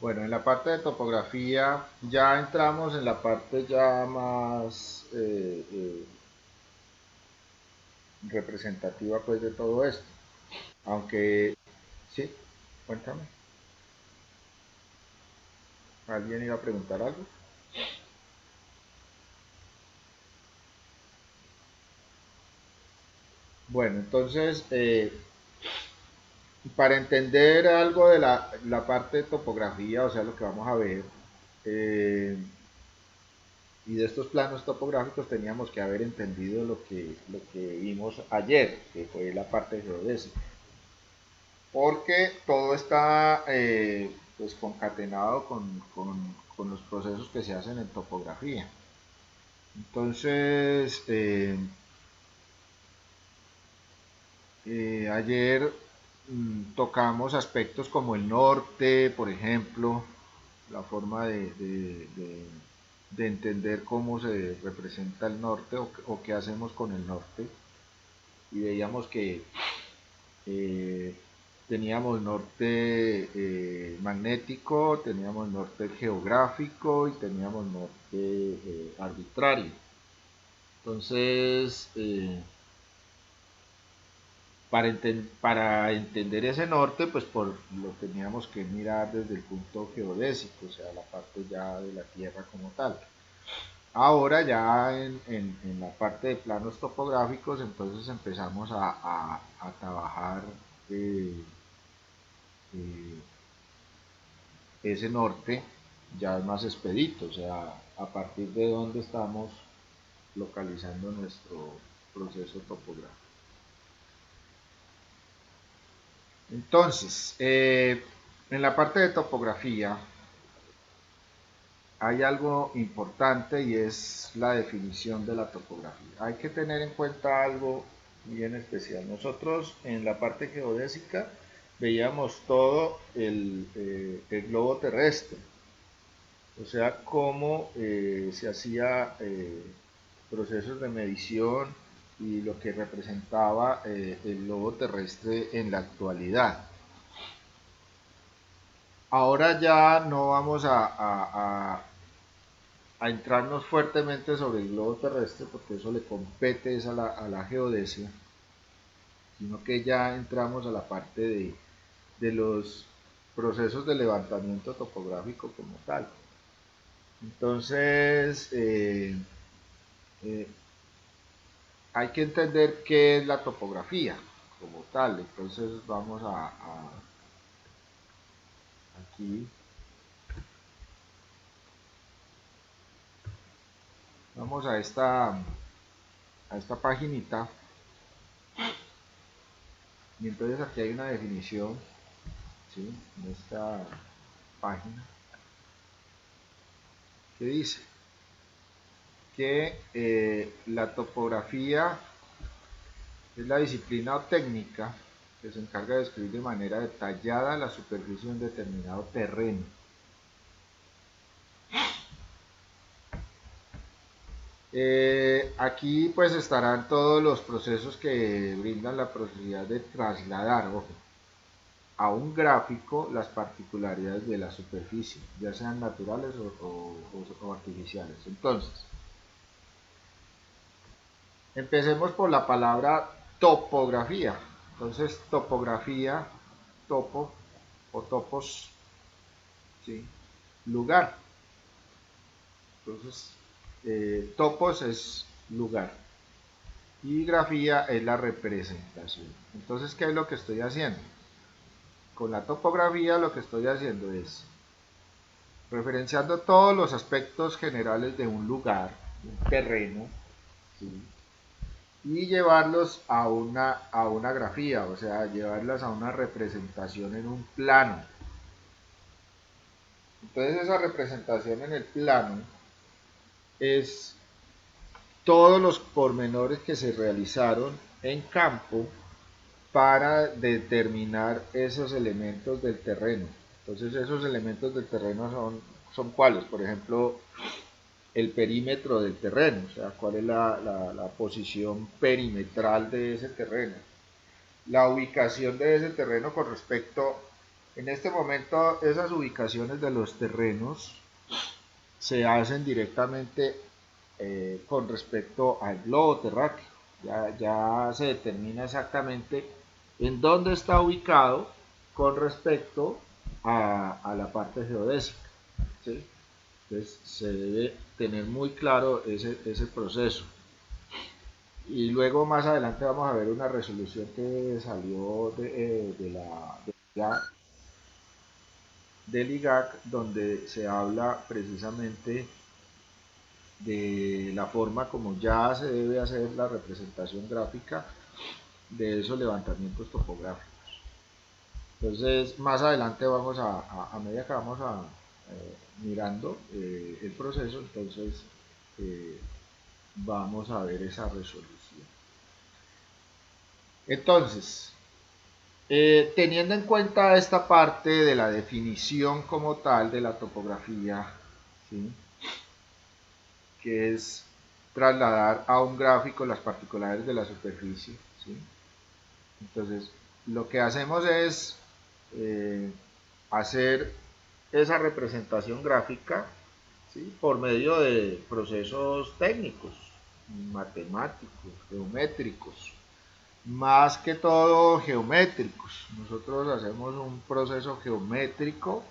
Bueno, en la parte de topografía ya entramos en la parte ya más representativa pues de todo esto. Aunque, sí, cuéntame, ¿alguien iba a preguntar algo? Bueno, entonces, para entender algo de la parte de topografía, o sea, lo que vamos a ver, eh, y de estos planos topográficos teníamos que haber entendido lo que vimos ayer, que fue la parte geodésica. Porque todo está pues concatenado con los procesos que se hacen en topografía. Entonces, ayer tocamos aspectos como el norte, por ejemplo, la forma de entender cómo se representa el norte o qué hacemos con el norte. Y veíamos que eh, teníamos norte magnético, teníamos norte geográfico y teníamos norte arbitrario. Entonces, para entender ese norte, pues lo teníamos que mirar desde el punto geodésico, o sea, la parte ya de la Tierra como tal. Ahora ya en la parte de planos topográficos, entonces empezamos a trabajar eh, eh, ese norte ya es más expedito, o sea, a partir de donde estamos localizando nuestro proceso topográfico. Entonces, en la parte de topografía hay algo importante y es la definición de la topografía. Hay que tener en cuenta algo bien especial. Nosotros en la parte geodésica veíamos todo el globo terrestre, o sea, cómo se hacía procesos de medición y lo que representaba el globo terrestre en la actualidad. Ahora ya no vamos a entrarnos fuertemente sobre el globo terrestre porque eso le compete es a la geodesia, sino que ya entramos a la parte de los procesos de levantamiento topográfico como tal. Entonces, eh, hay que entender qué es la topografía como tal. Entonces vamos aquí, vamos a esta paginita y entonces aquí hay una definición, ¿sí? En esta página que dice que la topografía es la disciplina o técnica que se encarga de describir de manera detallada la superficie de un determinado terreno. Aquí pues estarán todos los procesos que brindan la posibilidad de trasladar, ojo, a un gráfico las particularidades de la superficie, ya sean naturales o artificiales. Entonces, empecemos por la palabra topografía. Entonces, topografía, topo o topos, ¿sí? Lugar. Entonces, topos es lugar y grafía es la representación. Entonces, ¿qué es lo que estoy haciendo? Con la topografía lo que estoy haciendo es referenciando todos los aspectos generales de un lugar, un terreno, ¿sí? Y llevarlos a una grafía, o sea, llevarlas a una representación en un plano. Entonces esa representación en el plano es todos los pormenores que se realizaron en campo para determinar esos elementos del terreno. Entonces esos elementos del terreno son cuáles, por ejemplo, el perímetro del terreno, o sea, cuál es la posición perimetral de ese terreno, la ubicación de ese terreno con respecto En este momento esas ubicaciones de los terrenos se hacen directamente con respecto al globo terráqueo. Ya se determina exactamente en dónde está ubicado con respecto a la parte geodésica. ¿Sí? Entonces se debe tener muy claro ese proceso. Y luego más adelante vamos a ver una resolución que salió del IGAC, donde se habla precisamente de la forma como ya se debe hacer la representación gráfica de esos levantamientos topográficos. Entonces, más adelante vamos a medida que vamos mirando el proceso, entonces eh, vamos a ver esa resolución. Entonces, teniendo en cuenta esta parte de la definición como tal de la topografía, ¿sí? Que es trasladar a un gráfico las particularidades de la superficie, ¿sí? Entonces, lo que hacemos es hacer esa representación gráfica, ¿sí? Por medio de procesos técnicos, matemáticos, geométricos, más que todo geométricos. Nosotros hacemos un proceso geométrico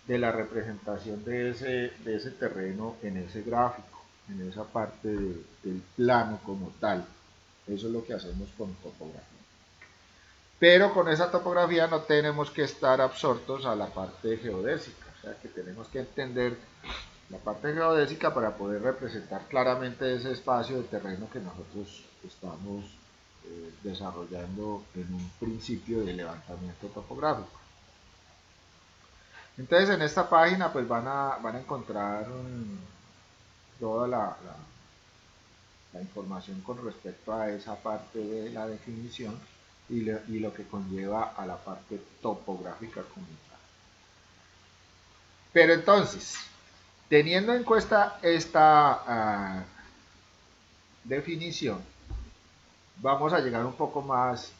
de la representación de ese terreno en ese gráfico, en esa parte del plano como tal. Eso es lo que hacemos con topografía. Pero con esa topografía no tenemos que estar absortos a la parte geodésica, o sea que tenemos que entender la parte geodésica para poder representar claramente ese espacio de terreno que nosotros estamos desarrollando en un principio de levantamiento topográfico. Entonces en esta página pues van a encontrar toda la información con respecto a esa parte de la definición y lo que conlleva a la parte topográfica como tal. Pero entonces, teniendo en cuenta esta definición, vamos a llegar un poco más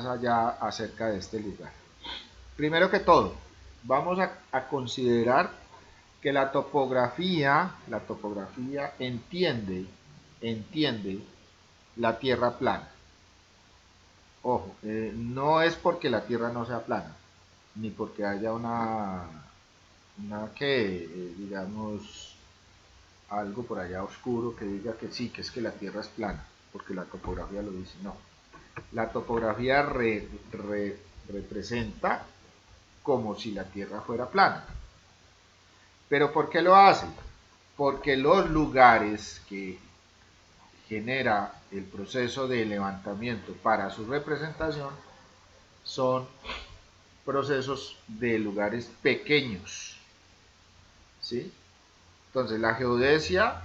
allá acerca de este lugar. Primero que todo, vamos a considerar que la topografía entiende la tierra plana. Ojo, no es porque la tierra no sea plana, ni porque haya digamos, algo por allá oscuro que diga que sí, que es que la tierra es plana, porque la topografía lo dice, no. La topografía representa como si la tierra fuera plana. ¿Pero por qué lo hace? Porque los lugares que genera el proceso de levantamiento para su representación son procesos de lugares pequeños, ¿sí? Entonces la geodesia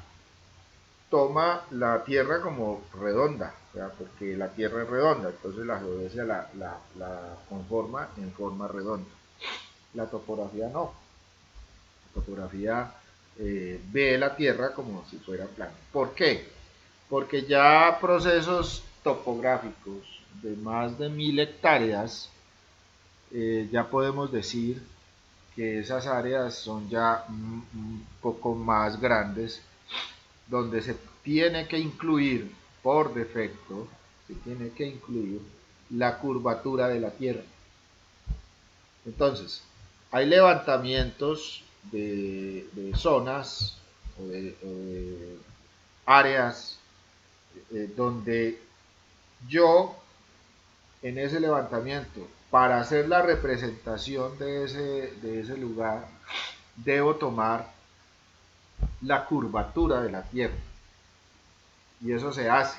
toma la tierra como redonda, ¿verdad? Porque la tierra es redonda, entonces la geodesia la conforma en forma redonda. La topografía no, la topografía ve la tierra como si fuera plana. ¿Por qué? Porque ya procesos topográficos de más de 1000 hectáreas, ya podemos decir que esas áreas son ya un poco más grandes, donde se tiene que incluir por defecto, se tiene que incluir la curvatura de la Tierra. Entonces, hay levantamientos de zonas o de áreas donde yo en ese levantamiento, para hacer la representación de ese lugar, debo tomar la curvatura de la Tierra. Y eso se hace.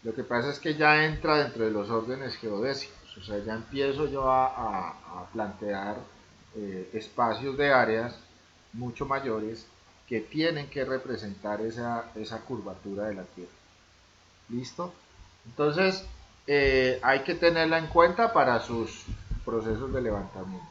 Lo que pasa es que ya entra dentro de los órdenes geodésicos, o sea, ya empiezo yo a plantear espacios de áreas mucho mayores que tienen que representar esa curvatura de la Tierra. ¿Listo? Entonces, hay que tenerla en cuenta para sus procesos de levantamiento.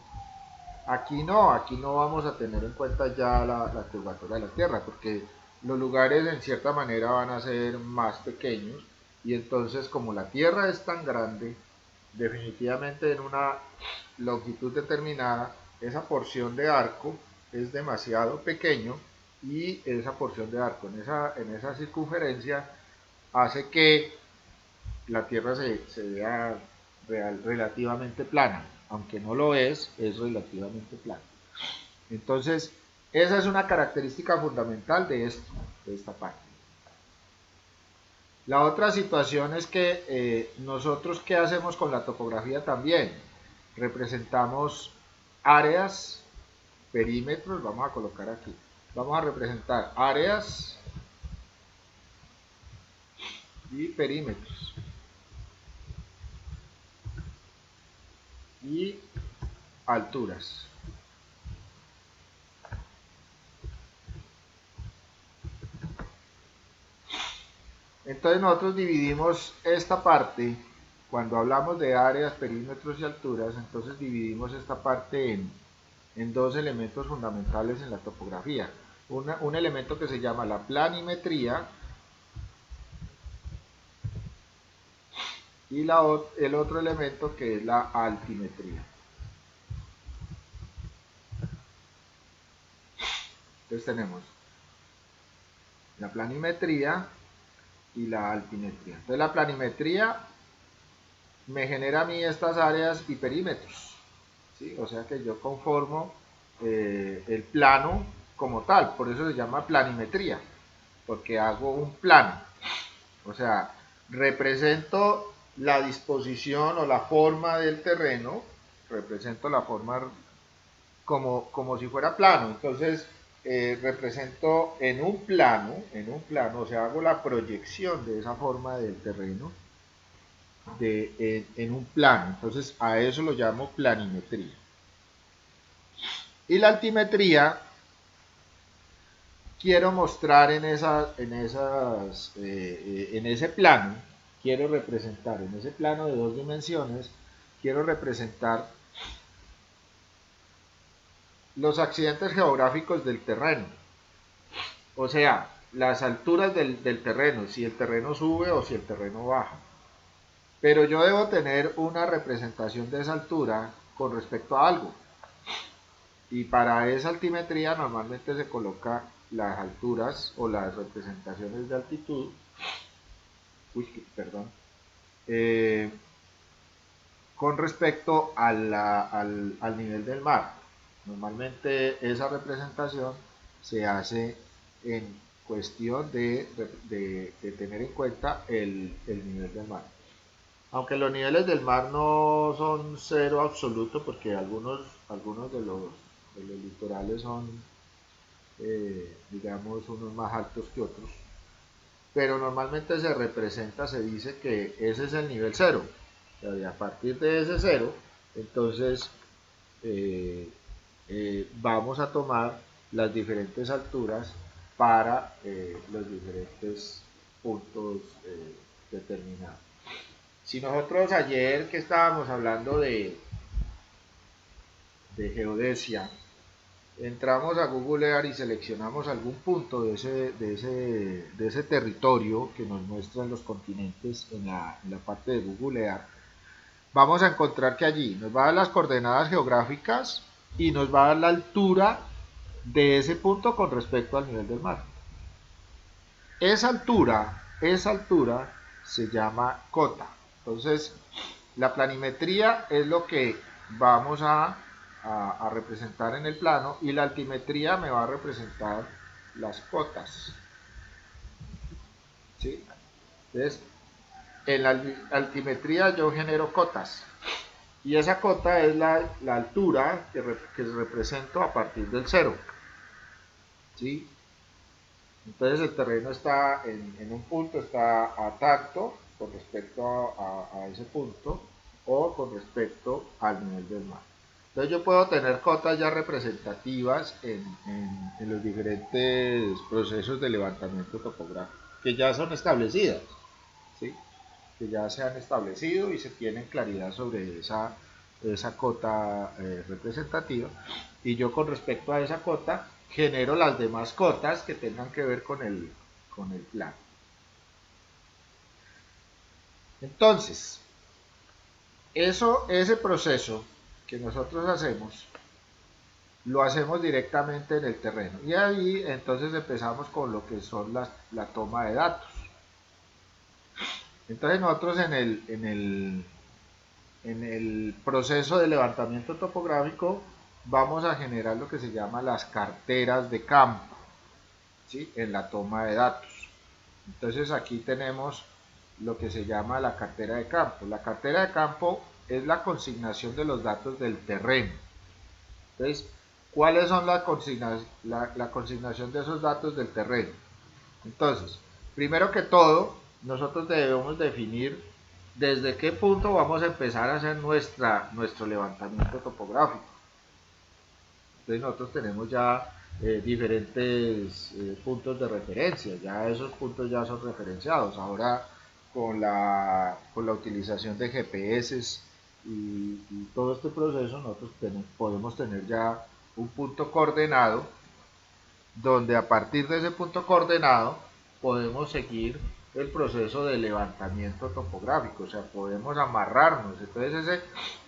Aquí no vamos a tener en cuenta ya la curvatura de la Tierra, porque los lugares en cierta manera van a ser más pequeños y entonces como la Tierra es tan grande, definitivamente en una longitud determinada, esa porción de arco es demasiado pequeño y esa porción de arco en esa circunferencia hace que la Tierra se vea relativamente plana, aunque no lo es relativamente plana. Entonces, esa es una característica fundamental de esto, de esta parte. La otra situación es que nosotros, ¿qué hacemos con la topografía también? Representamos áreas, perímetros, vamos a colocar aquí. Vamos a representar áreas y perímetros. Y alturas. Entonces nosotros dividimos esta parte, cuando hablamos de áreas, perímetros y alturas, entonces dividimos esta parte en dos elementos fundamentales en la topografía. Un elemento que se llama la planimetría y el otro elemento que es la altimetría. Entonces tenemos la planimetría y la altimetría. Entonces la planimetría me genera a mí estas áreas y perímetros, ¿sí? O sea que yo conformo el plano como tal, por eso se llama planimetría, porque hago un plano, o sea, represento la disposición o la forma del terreno, represento la forma como si fuera plano, entonces represento en un plano, o sea, hago la proyección de esa forma del terreno en un plano, entonces a eso lo llamo planimetría. Y la altimetría, quiero mostrar en ese plano, quiero representar en ese plano de dos dimensiones, quiero representar los accidentes geográficos del terreno, o sea, las alturas del terreno, si el terreno sube o si el terreno baja. Pero yo debo tener una representación de esa altura con respecto a algo. Y para esa altimetría normalmente se coloca las alturas o las representaciones de altitud, con respecto al nivel del mar. Normalmente esa representación se hace en cuestión de tener en cuenta el nivel del mar. Aunque los niveles del mar no son cero absoluto, porque algunos de los litorales son, digamos, unos más altos que otros, pero normalmente se representa, se dice que ese es el nivel cero, o sea, y a partir de ese cero, entonces vamos a tomar las diferentes alturas para los diferentes puntos determinados. Si nosotros ayer que estábamos hablando de geodesia, entramos a Google Earth y seleccionamos algún punto de ese territorio que nos muestran los continentes en la parte de Google Earth, vamos a encontrar que allí nos va a dar las coordenadas geográficas y nos va a dar la altura de ese punto con respecto al nivel del mar. Esa altura se llama cota. Entonces, la planimetría es lo que vamos a representar en el plano y la altimetría me va a representar las cotas. ¿Sí? Entonces, en la altimetría yo genero cotas y esa cota es la altura que represento a partir del cero. ¿Sí? Entonces el terreno está en un punto, está a tanto con respecto a ese punto o con respecto al nivel del mar. Entonces yo puedo tener cotas ya representativas en los diferentes procesos de levantamiento topográfico, que ya son establecidas, ¿sí? Que ya se han establecido y se tiene claridad sobre esa cota representativa. Y yo con respecto a esa cota genero las demás cotas que tengan que ver con el plano. Entonces, ese proceso que nosotros hacemos, lo hacemos directamente en el terreno. Y ahí entonces empezamos con lo que son la toma de datos. Entonces nosotros en el proceso de levantamiento topográfico vamos a generar lo que se llama las carteras de campo, ¿sí? En la toma de datos. Entonces aquí tenemos lo que se llama la cartera de campo. La cartera de campo es la consignación de los datos del terreno. Entonces, ¿cuáles son la consignación de esos datos del terreno? Entonces, primero que todo, nosotros debemos definir desde qué punto vamos a empezar a hacer nuestro levantamiento topográfico. Entonces nosotros tenemos ya diferentes puntos de referencia, ya esos puntos ya son referenciados. Ahora con la utilización de GPS y todo este proceso, nosotros podemos tener ya un punto coordenado, donde a partir de ese punto coordenado podemos seguir el proceso de levantamiento topográfico, o sea, podemos amarrarnos. Entonces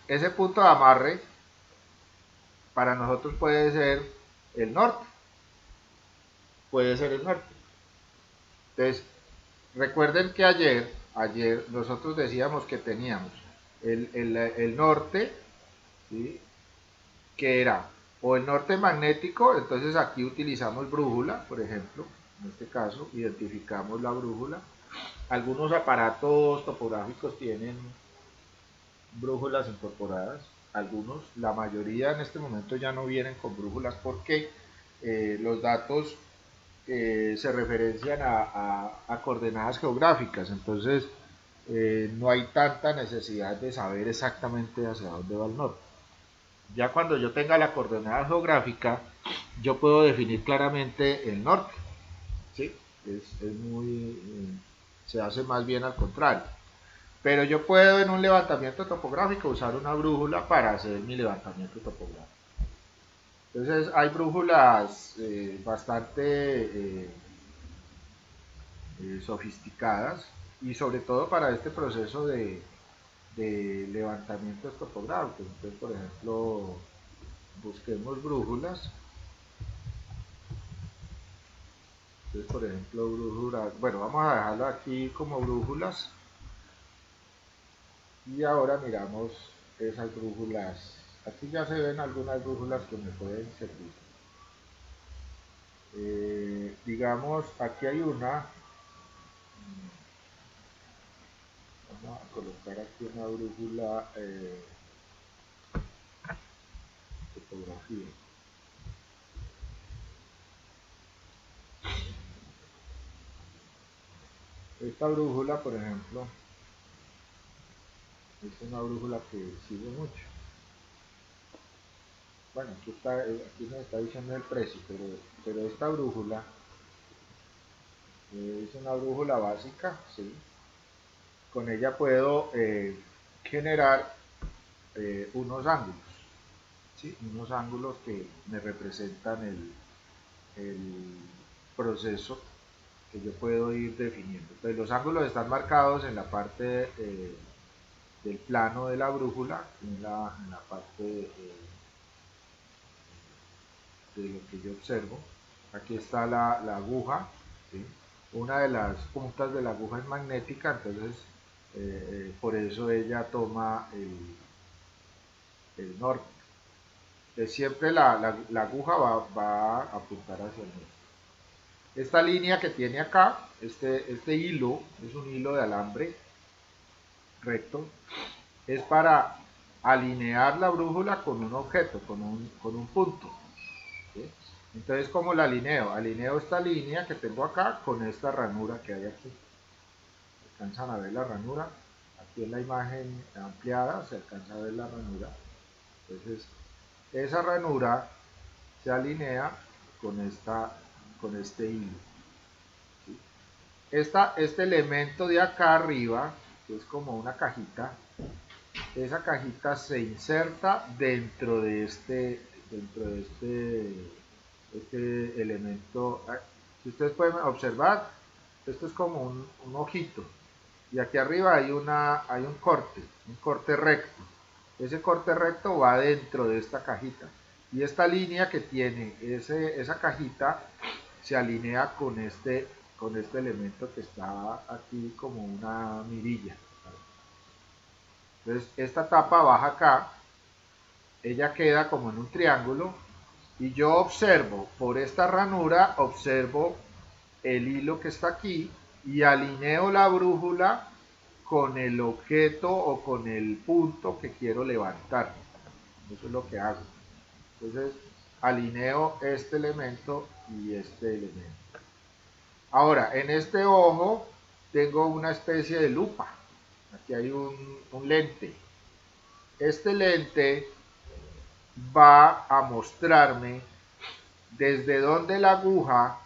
ese punto de amarre para nosotros puede ser el norte, puede ser el norte. Entonces, recuerden que ayer nosotros decíamos que teníamos el norte, ¿sí? Que era o el norte magnético, entonces aquí utilizamos brújula, por ejemplo, en este caso identificamos la brújula. Algunos aparatos topográficos tienen brújulas incorporadas, algunos, la mayoría en este momento ya no vienen con brújulas porque los datos se referencian a coordenadas geográficas, entonces no hay tanta necesidad de saber exactamente hacia dónde va el norte. Ya cuando yo tenga la coordenada geográfica, yo puedo definir claramente el norte, ¿sí? Es muy, se hace más bien al contrario. Pero yo puedo en un levantamiento topográfico usar una brújula para hacer mi levantamiento topográfico. Entonces hay brújulas bastante sofisticadas y sobre todo para este proceso de levantamientos topográficos. Entonces, por ejemplo, busquemos brújulas. Entonces, por ejemplo, brújulas, bueno, vamos a dejarlo aquí como brújulas. Y ahora miramos esas brújulas. Aquí ya se ven algunas brújulas que me pueden servir. Digamos, aquí hay una. Vamos a colocar aquí una brújula fotografía. Esta brújula, por ejemplo, es una brújula que sirve mucho. Bueno, aquí nos está diciendo el precio, pero esta brújula es una brújula básica, ¿sí? Con ella puedo generar unos ángulos, ¿sí? Unos ángulos que me representan el proceso que yo puedo ir definiendo. Entonces los ángulos están marcados en la parte del plano de la brújula, en la parte de lo que yo observo. Aquí está la aguja, ¿sí? Una de las puntas de la aguja es magnética, entonces por eso ella toma el norte. Entonces siempre la aguja va a apuntar hacia el norte. Esta línea que tiene acá, este hilo, es un hilo de alambre recto, es para alinear la brújula con un objeto, con un punto. ¿Sí? Entonces, ¿cómo la alineo? Alineo esta línea que tengo acá con esta ranura que hay aquí. ¿Alcanzan a ver la ranura? Aquí en la imagen ampliada se alcanza a ver la ranura. Entonces, esa ranura se alinea con este hilo. ¿Sí? Este elemento de acá arriba, que es como una cajita, esa cajita se inserta dentro de este elemento. Si ustedes pueden observar, esto es como un ojito, y aquí arriba hay un corte recto. Ese corte recto va dentro de esta cajita, y esta línea que tiene esa cajita se alinea con este elemento que está aquí como una mirilla. Entonces esta tapa baja acá, ella queda como en un triángulo, y yo observo por esta ranura, observo el hilo que está aquí y alineo la brújula con el objeto o con el punto que quiero levantar. Eso es lo que hago. Entonces alineo este elemento y este elemento. Ahora, en este ojo tengo una especie de lupa. Aquí hay un lente. Este lente va a mostrarme desde donde la aguja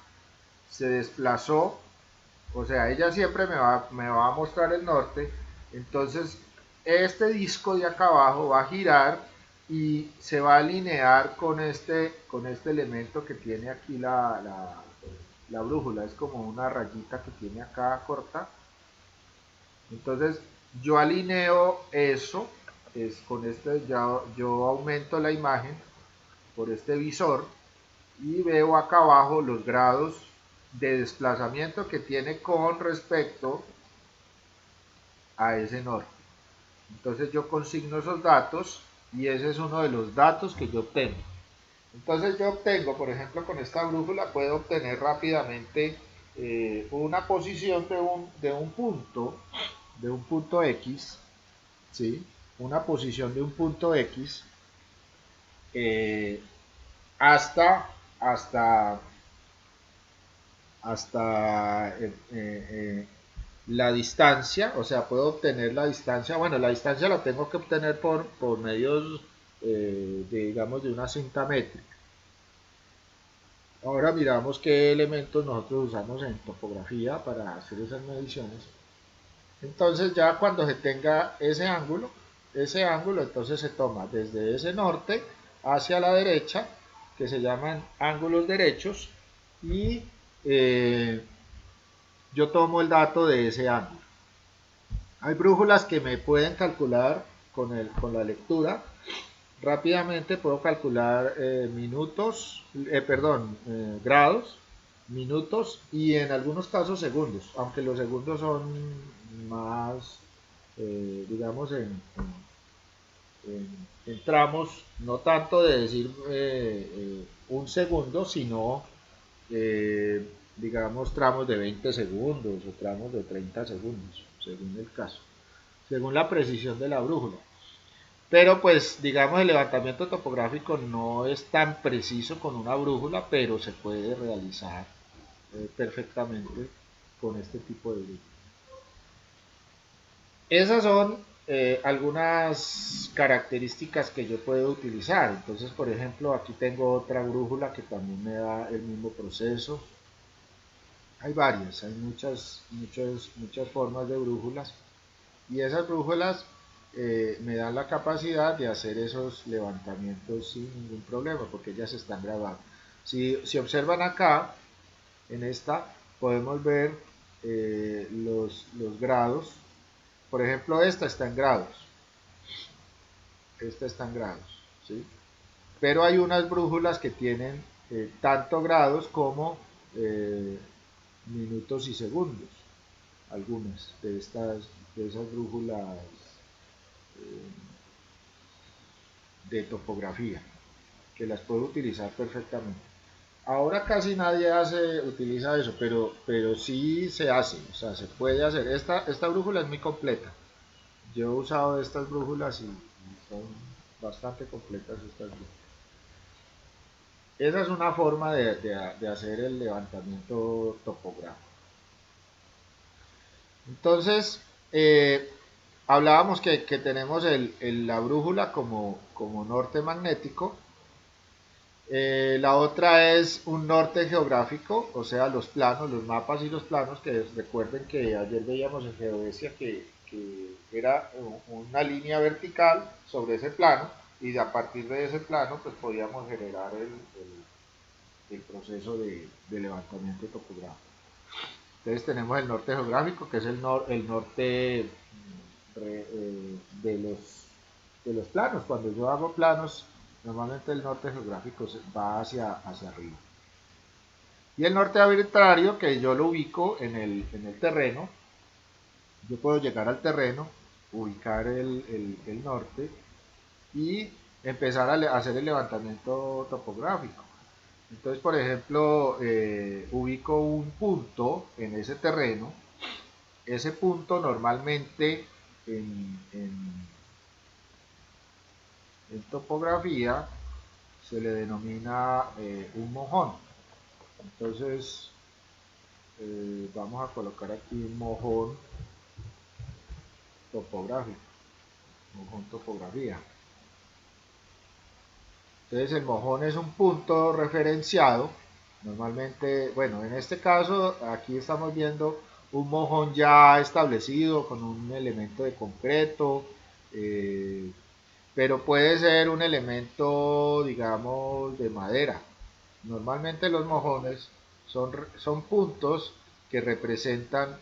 se desplazó. O sea, ella siempre me va a mostrar el norte. Entonces este disco de acá abajo va a girar y se va a alinear con este elemento que tiene aquí la brújula. Es como una rayita que tiene acá corta. Entonces yo alineo eso, con este yo aumento la imagen por este visor y veo acá abajo los grados de desplazamiento que tiene con respecto a ese norte. Entonces yo consigno esos datos y ese es uno de los datos que yo obtengo. Entonces yo obtengo, por ejemplo, con esta brújula puedo obtener rápidamente una posición de un punto X, ¿sí? Una posición de un punto X eh, hasta, hasta, hasta la distancia, o sea, puedo obtener la distancia. Bueno, la distancia la tengo que obtener por medios, digamos, de una cinta métrica. Ahora miramos qué elementos nosotros usamos en topografía para hacer esas mediciones. Entonces ya cuando se tenga ese ángulo entonces se toma desde ese norte hacia la derecha, que se llaman ángulos derechos, y yo tomo el dato de ese ángulo. Hay brújulas que me pueden calcular con la lectura. Rápidamente puedo calcular grados, minutos y en algunos casos segundos, aunque los segundos son más, digamos, en tramos, no tanto de decir un segundo, sino, digamos, tramos de 20 segundos o tramos de 30 segundos, según el caso, según la precisión de la brújula. Pero pues digamos el levantamiento topográfico no es tan preciso con una brújula, pero se puede realizar perfectamente con este tipo de brújula. Esas son algunas características que yo puedo utilizar. Entonces, por ejemplo, aquí tengo otra brújula que también me da el mismo proceso. Hay varias, hay muchas formas de brújulas, y esas brújulas me dan la capacidad de hacer esos levantamientos sin ningún problema, porque ellas están grabadas. Si observan acá, en esta, podemos ver los grados. Por ejemplo, esta está en grados. Esta está en grados, ¿sí? Pero hay unas brújulas que tienen tanto grados como minutos y segundos. Algunas de esas brújulas de topografía, que las puedo utilizar perfectamente. Ahora casi nadie utiliza eso, pero sí se hace, o sea, se puede hacer. Esta brújula es muy completa. Yo he usado estas brújulas y son bastante completas estas brújulas. Esa es una forma de hacer el levantamiento topográfico. Entonces, hablábamos que tenemos la brújula como norte magnético. La otra es un norte geográfico, o sea, los planos, los mapas y los planos, que recuerden que ayer veíamos en geodesia que era una línea vertical sobre ese plano, y a partir de ese plano pues podíamos generar el proceso de levantamiento topográfico. Entonces tenemos el norte geográfico, que es el norte de los planos. Cuando yo hago planos, normalmente el norte geográfico va hacia arriba. Y el norte arbitrario, que yo lo ubico en el terreno, yo puedo llegar al terreno, ubicar el norte y empezar a hacer el levantamiento topográfico. Entonces, por ejemplo, ubico un punto en ese terreno. Ese punto normalmente en topografía se le denomina un mojón. Entonces, vamos a colocar aquí un mojón topográfico, mojón topografía. Entonces el mojón es un punto referenciado, normalmente, bueno, en este caso aquí estamos viendo un mojón ya establecido con un elemento de concreto, eh, pero puede ser un elemento, digamos, de madera. Normalmente los mojones son puntos que representan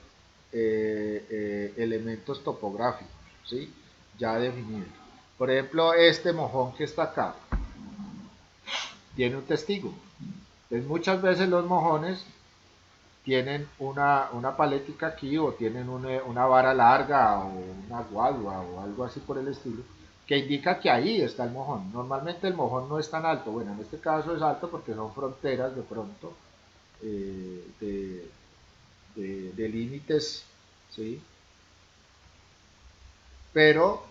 elementos topográficos, ¿sí? Ya definidos. Por ejemplo, este mojón que está acá tiene un testigo. Entonces, muchas veces los mojones tienen una palética aquí o tienen una vara larga o una guadua o algo así por el estilo, que indica que ahí está el mojón. Normalmente el mojón no es tan alto, bueno, en este caso es alto porque son fronteras de pronto de límites, ¿sí? Pero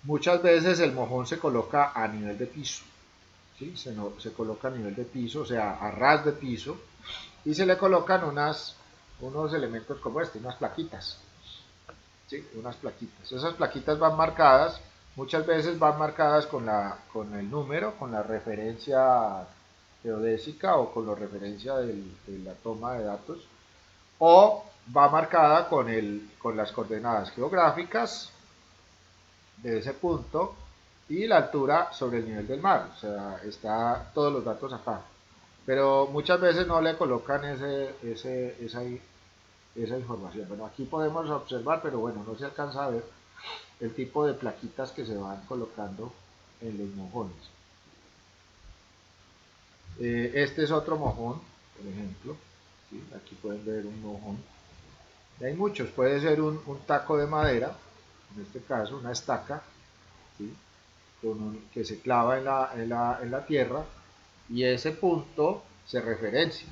muchas veces el mojón se coloca a nivel de piso, ¿sí? Se coloca a nivel de piso, o sea, a ras de piso, y se le colocan unos elementos como este, unas plaquitas, ¿sí? Unas plaquitas. Esas plaquitas van marcadas, muchas veces van marcadas con el número, con la referencia geodésica o con la referencia de la toma de datos, o va marcada con las coordenadas geográficas de ese punto y la altura sobre el nivel del mar, o sea, está todos los datos acá. Pero muchas veces no le colocan esa información. Bueno, aquí podemos observar, pero bueno, no se alcanza a ver el tipo de plaquitas que se van colocando en los mojones. Este es otro mojón, por ejemplo. ¿Sí? Aquí pueden ver un mojón. Y hay muchos, puede ser un taco de madera, en este caso una estaca, ¿sí? Que se clava en la tierra y ese punto se referencia.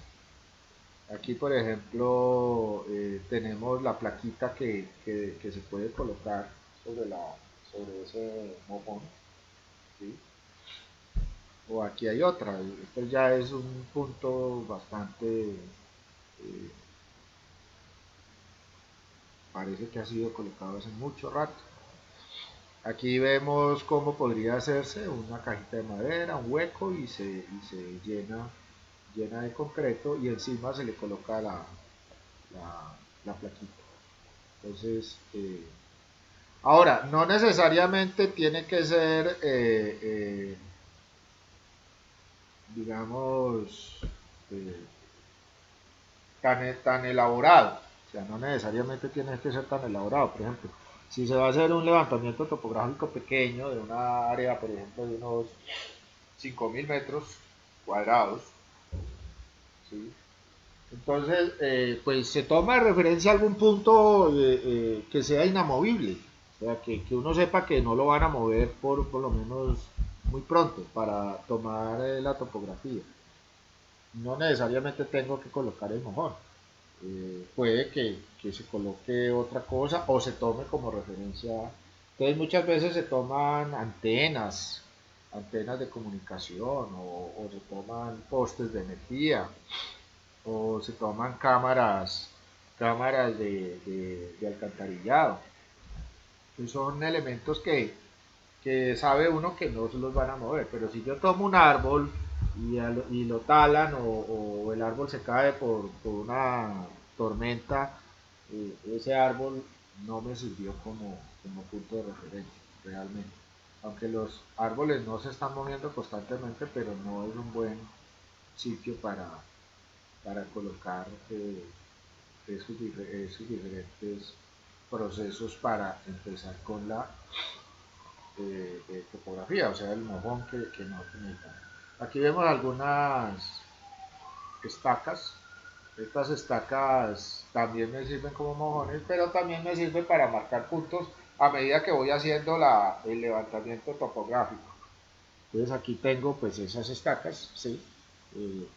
Aquí, por ejemplo, tenemos la plaquita que se puede colocar sobre ese mojón, ¿sí? O aquí hay otra, esto ya es un punto bastante, parece que ha sido colocado hace mucho rato. Aquí vemos cómo podría hacerse una cajita de madera, un hueco y se llena de concreto y encima se le coloca la plaquita. Entonces, ahora, no necesariamente tiene que ser, digamos, eh, tan elaborado. O sea, no necesariamente tiene que ser tan elaborado. Por ejemplo, si se va a hacer un levantamiento topográfico pequeño de una área, por ejemplo, de unos 5.000 metros cuadrados, ¿sí? Entonces, pues se toma de referencia algún punto que sea inamovible, o sea, que uno sepa que no lo van a mover por lo menos muy pronto para tomar la topografía. No necesariamente tengo que colocar el mojón. Puede que se coloque otra cosa o se tome como referencia. Entonces muchas veces se toman antenas de comunicación o se toman postes de energía o se toman cámaras de alcantarillado. Que son elementos que sabe uno que no se los van a mover, pero si yo tomo un árbol y lo talan o el árbol se cae por una tormenta, ese árbol no me sirvió como punto de referencia realmente. Aunque los árboles no se están moviendo constantemente, pero no es un buen sitio para colocar esos diferentes procesos para empezar con la topografía, o sea, el mojón que nosotros necesitamos. Aquí vemos algunas estacas. Estas estacas también me sirven como mojones, pero también me sirven para marcar puntos a medida que voy haciendo el levantamiento topográfico. Entonces aquí tengo pues esas estacas, ¿sí? Eh,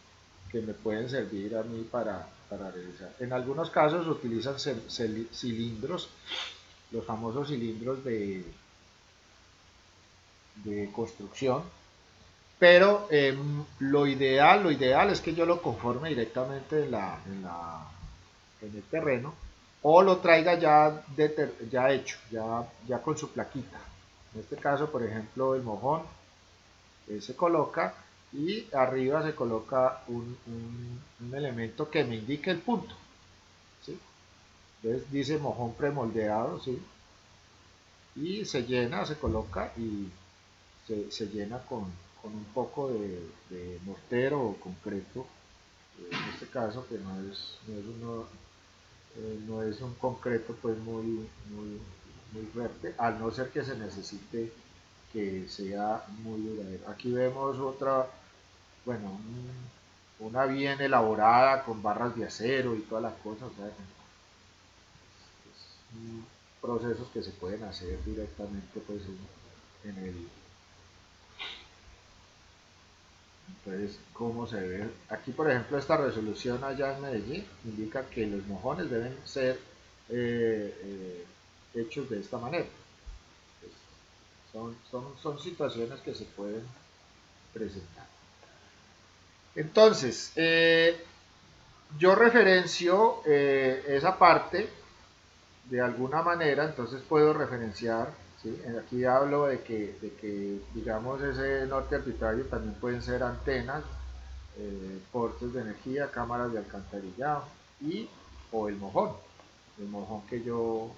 que me pueden servir a mí para realizar. En algunos casos utilizan cilindros, los famosos cilindros de construcción, pero lo ideal es que yo lo conforme directamente en el terreno o lo traiga ya hecho, ya con su plaquita. En este caso, por ejemplo, el mojón se coloca y arriba se coloca un elemento que me indique el punto, ¿sí? Entonces dice mojón premoldeado, ¿sí? Y se llena, se coloca y se llena con un poco de mortero o concreto, en este caso que no es un concreto pues muy fuerte, al no ser que se necesite que sea muy duradero. Aquí vemos otra, bueno, una bien elaborada con barras de acero y todas las cosas, o sea, procesos que se pueden hacer directamente pues en el. Entonces, ¿cómo se ve? Aquí, por ejemplo, esta resolución allá en Medellín indica que los mojones deben ser hechos de esta manera. Pues, son situaciones que se pueden presentar. Entonces, yo referencio esa parte de alguna manera, entonces puedo referenciar, ¿sí? Aquí hablo digamos, ese norte arbitrario también pueden ser antenas, portes de energía, cámaras de alcantarillado y o el mojón que yo.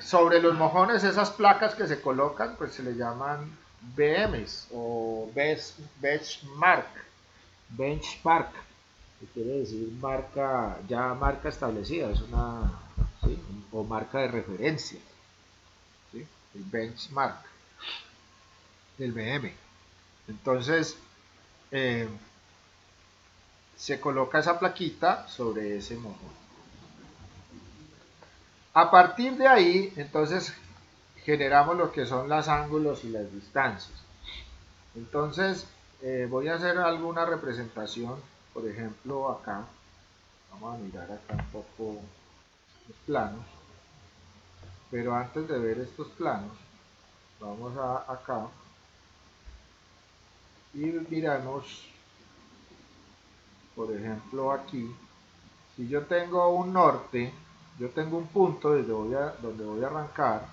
Sobre los mojones, esas placas que se colocan, pues se le llaman BMs o benchmark, que quiere decir marca establecida, es una, ¿sí? O marca de referencia, ¿sí? El benchmark del BM. Entonces, eh, se coloca esa plaquita sobre ese mojón. A partir de ahí, entonces, generamos lo que son los ángulos y las distancias. Entonces, voy a hacer alguna representación, por ejemplo, acá. Vamos a mirar acá un poco los planos. Pero antes de ver estos planos, vamos acá y miramos, por ejemplo, aquí. Si yo tengo un norte, yo tengo un punto donde voy a arrancar,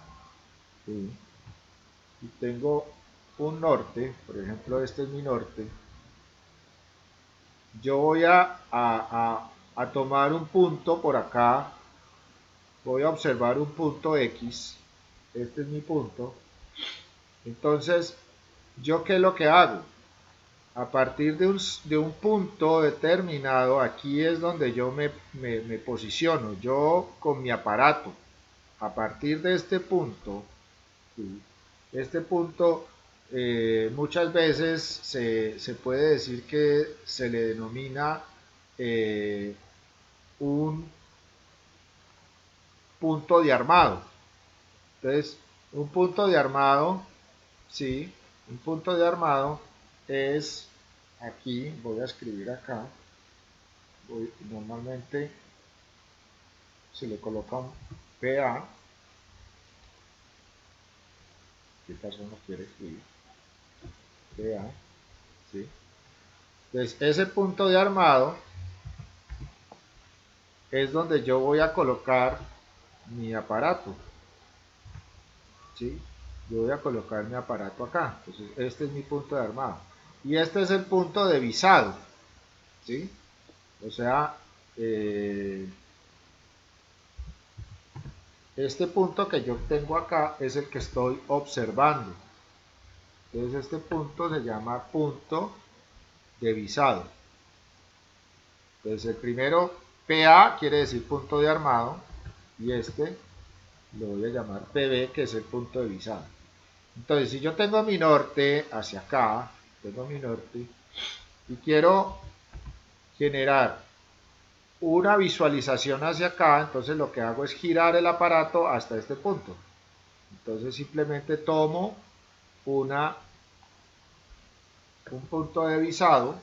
¿sí? Y tengo un norte, por ejemplo, este es mi norte. Yo voy a tomar un punto por acá, voy a observar un punto X, este es mi punto. Entonces, ¿yo qué es lo que hago? A partir de un punto determinado, aquí es donde yo me posiciono, yo con mi aparato. A partir de este punto, ¿sí? Este punto muchas veces se puede decir que se le denomina un punto de armado. Entonces, un punto de armado, sí, un punto de armado es, aquí voy a escribir acá, normalmente se le coloca un PA, ¿qué persona quiere escribir? PA, sí. Entonces, ese punto de armado es donde yo voy a colocar mi aparato, ¿sí? Yo voy a colocar mi aparato acá. Entonces, este es mi punto de armado. Y este es el punto de visado, ¿sí? O sea, este punto que yo tengo acá es el que estoy observando. Entonces, este punto se llama punto de visado. Entonces el primero, PA, quiere decir punto de armado, y este lo voy a llamar PB, que es el punto de visado. Entonces, si yo tengo mi norte hacia acá, tengo mi norte, y quiero generar una visualización hacia acá, entonces lo que hago es girar el aparato hasta este punto. Entonces simplemente tomo un punto de visado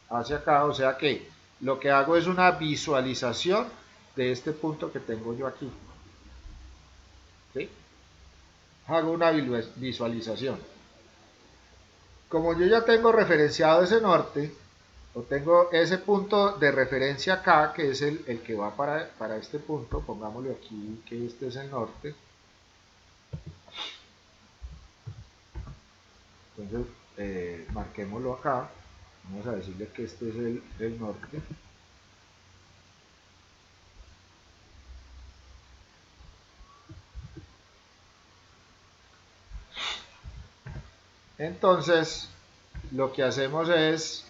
hacia acá, o sea que lo que hago es una visualización de este punto que tengo yo aquí. ¿Sí? Hago una visualización. Como yo ya tengo referenciado ese norte, o tengo ese punto de referencia acá, que es el que va para este punto, pongámosle aquí que este es el norte. Entonces, marquémoslo acá. Vamos a decirle que este es el norte. Entonces, lo que hacemos es,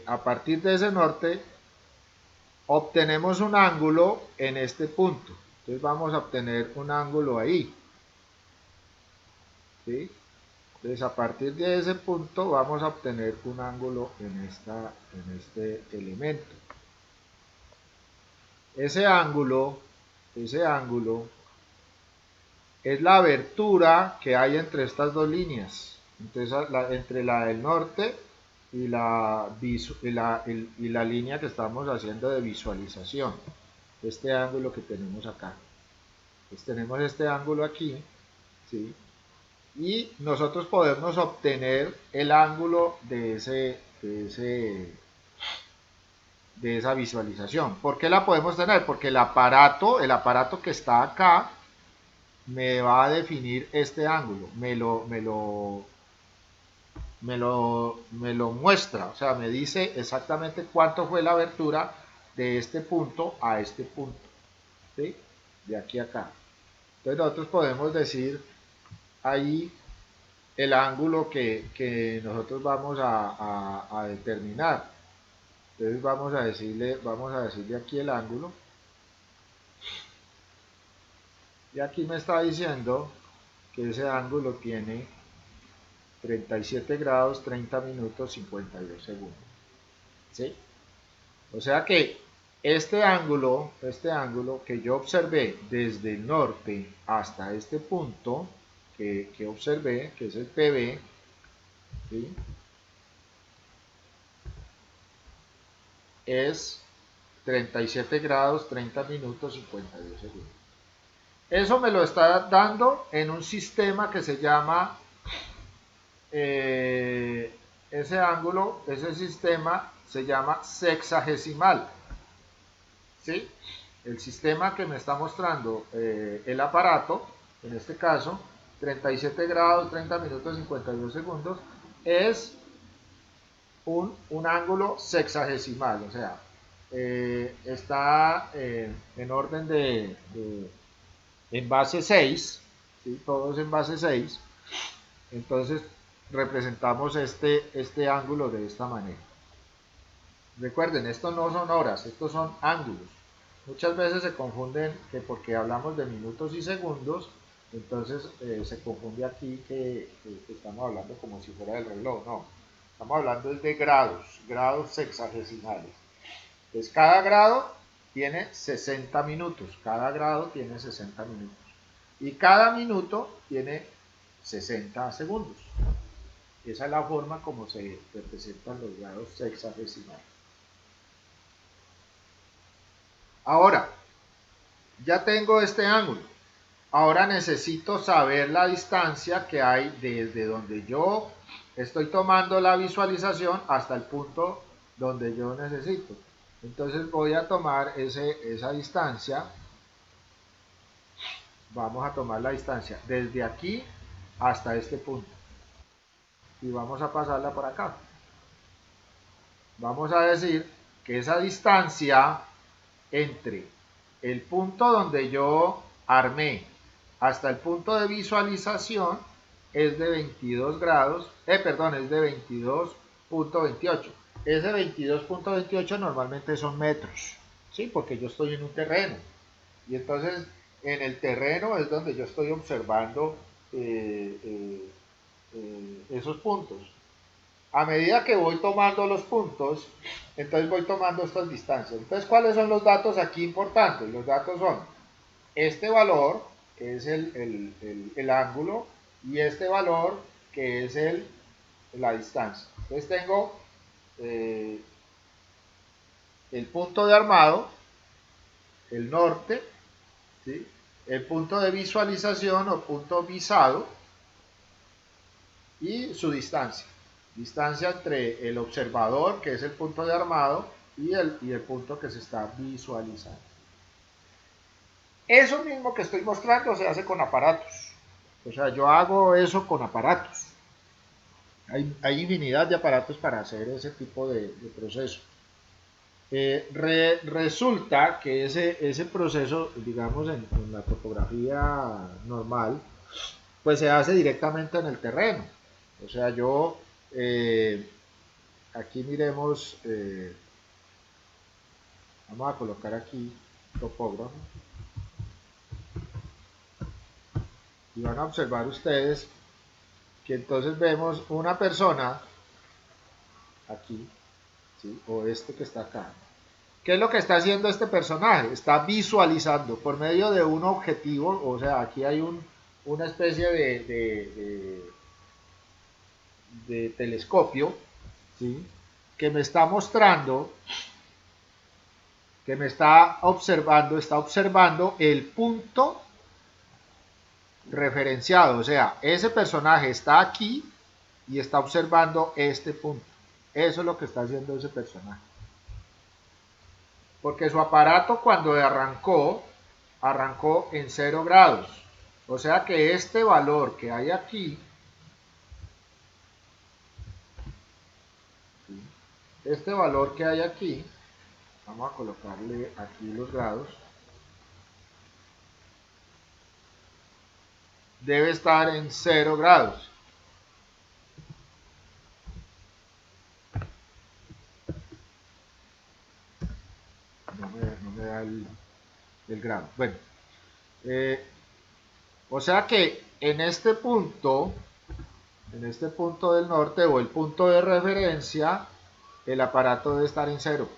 a partir de ese norte, obtenemos un ángulo en este punto. Entonces vamos a obtener un ángulo ahí. ¿Sí? Entonces a partir de ese punto vamos a obtener un ángulo en este elemento. Ese ángulo es la abertura que hay entre estas dos líneas. Entonces entre la del norte y la línea que estamos haciendo de visualización. Este ángulo que tenemos acá. Entonces tenemos este ángulo aquí, ¿sí? Y nosotros podemos obtener el ángulo de esa visualización. ¿Por qué la podemos tener? Porque el aparato que está acá me va a definir este ángulo, me lo muestra, o sea, me dice exactamente cuánto fue la abertura de este punto a este punto, ¿sí? De aquí a acá. Entonces nosotros podemos decir ahí el ángulo que nosotros vamos a determinar. Entonces vamos a decirle aquí el ángulo. Y aquí me está diciendo que ese ángulo tiene 37 grados, 30 minutos, 52 segundos. ¿Sí? O sea que este ángulo que yo observé desde el norte hasta este punto que observé, que es el PB, ¿sí? Es 37 grados, 30 minutos, 52 segundos. Eso me lo está dando en un sistema que se llama, ese ángulo, ese sistema se llama sexagesimal. ¿Sí? El sistema que me está mostrando el aparato, en este caso, 37 grados, 30 minutos, 52 segundos, es un ángulo sexagesimal, o sea, está en orden en base 6, ¿sí? Todos en base 6, entonces representamos este ángulo de esta manera. Recuerden, esto no son horas, estos son ángulos. Muchas veces se confunden que porque hablamos de minutos y segundos, entonces se confunde aquí que estamos hablando como si fuera del reloj. No, estamos hablando de grados sexagesimales. Entonces cada grado tiene 60 minutos, cada grado tiene 60 minutos. Y cada minuto tiene 60 segundos. Esa es la forma como se representan los grados sexagesimales. Ahora, ya tengo este ángulo. Ahora necesito saber la distancia que hay desde donde yo estoy tomando la visualización hasta el punto donde yo necesito. Entonces voy a tomar esa distancia. Vamos a tomar la distancia desde aquí hasta este punto. Y vamos a pasarla por acá. Vamos a decir que esa distancia entre el punto donde yo armé hasta el punto de visualización es de 22 grados, perdón, es de 22.28. Ese 22.28 normalmente son metros, ¿sí? Porque yo estoy en un terreno. Y entonces en el terreno es donde yo estoy observando eh, eh, esos puntos. A medida que voy tomando los puntos, entonces voy tomando estas distancias. Entonces, ¿cuáles son los datos aquí importantes? Los datos son este valor, que es el ángulo, y este valor, que es la distancia. Entonces tengo eh, el punto de armado, el norte, ¿sí? El punto de visualización o punto visado y su distancia. Distancia entre el observador, que es el punto de armado, y el punto que se está visualizando. Eso mismo que estoy mostrando se hace con aparatos. O sea, yo hago eso con aparatos. Hay infinidad de aparatos para hacer ese tipo de proceso. Resulta que ese proceso, digamos, en la topografía normal, pues se hace directamente en el terreno. O sea, yo, aquí miremos, vamos a colocar aquí topógrafo, y van a observar ustedes que entonces vemos una persona aquí, ¿sí? O este que está acá. ¿Qué es lo que está haciendo este personaje? Está visualizando por medio de un objetivo, o sea, aquí hay una especie de telescopio, ¿sí? Que me está mostrando, que me está observando el punto referenciado, o sea, ese personaje está aquí y está observando este punto. Eso es lo que está haciendo ese personaje. Porque su aparato cuando arrancó en 0 grados. O sea que este valor que hay aquí, este valor que hay aquí, vamos a colocarle aquí los grados, debe estar en 0 grados. No me da el grado. Bueno, eh, o sea que en este punto del norte o el punto de referencia, el aparato debe estar en 0.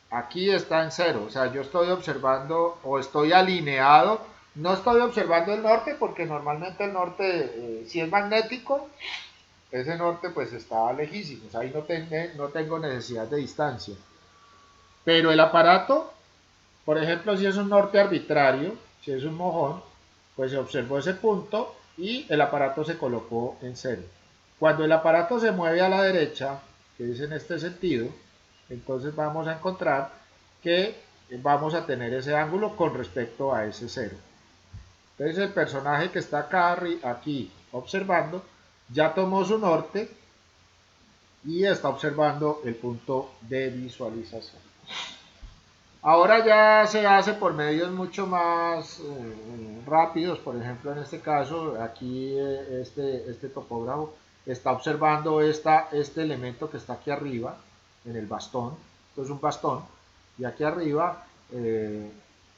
Aquí está en 0, o sea, yo estoy observando o estoy alineado, no estoy observando el norte porque normalmente el norte, si es magnético, ese norte pues está lejísimo, o sea, ahí no tengo necesidad de distancia. Pero el aparato, por ejemplo, si es un norte arbitrario, si es un mojón, pues se observó ese punto y el aparato se colocó en 0. Cuando el aparato se mueve a la derecha, que es en este sentido, entonces vamos a encontrar que vamos a tener ese ángulo con respecto a ese 0. Entonces el personaje que está acá, aquí observando, ya tomó su norte y está observando el punto de visualización. Ahora ya se hace por medios mucho más rápidos, por ejemplo en este caso, aquí este topógrafo está observando este elemento que está aquí arriba, en el bastón, esto es un bastón, y aquí arriba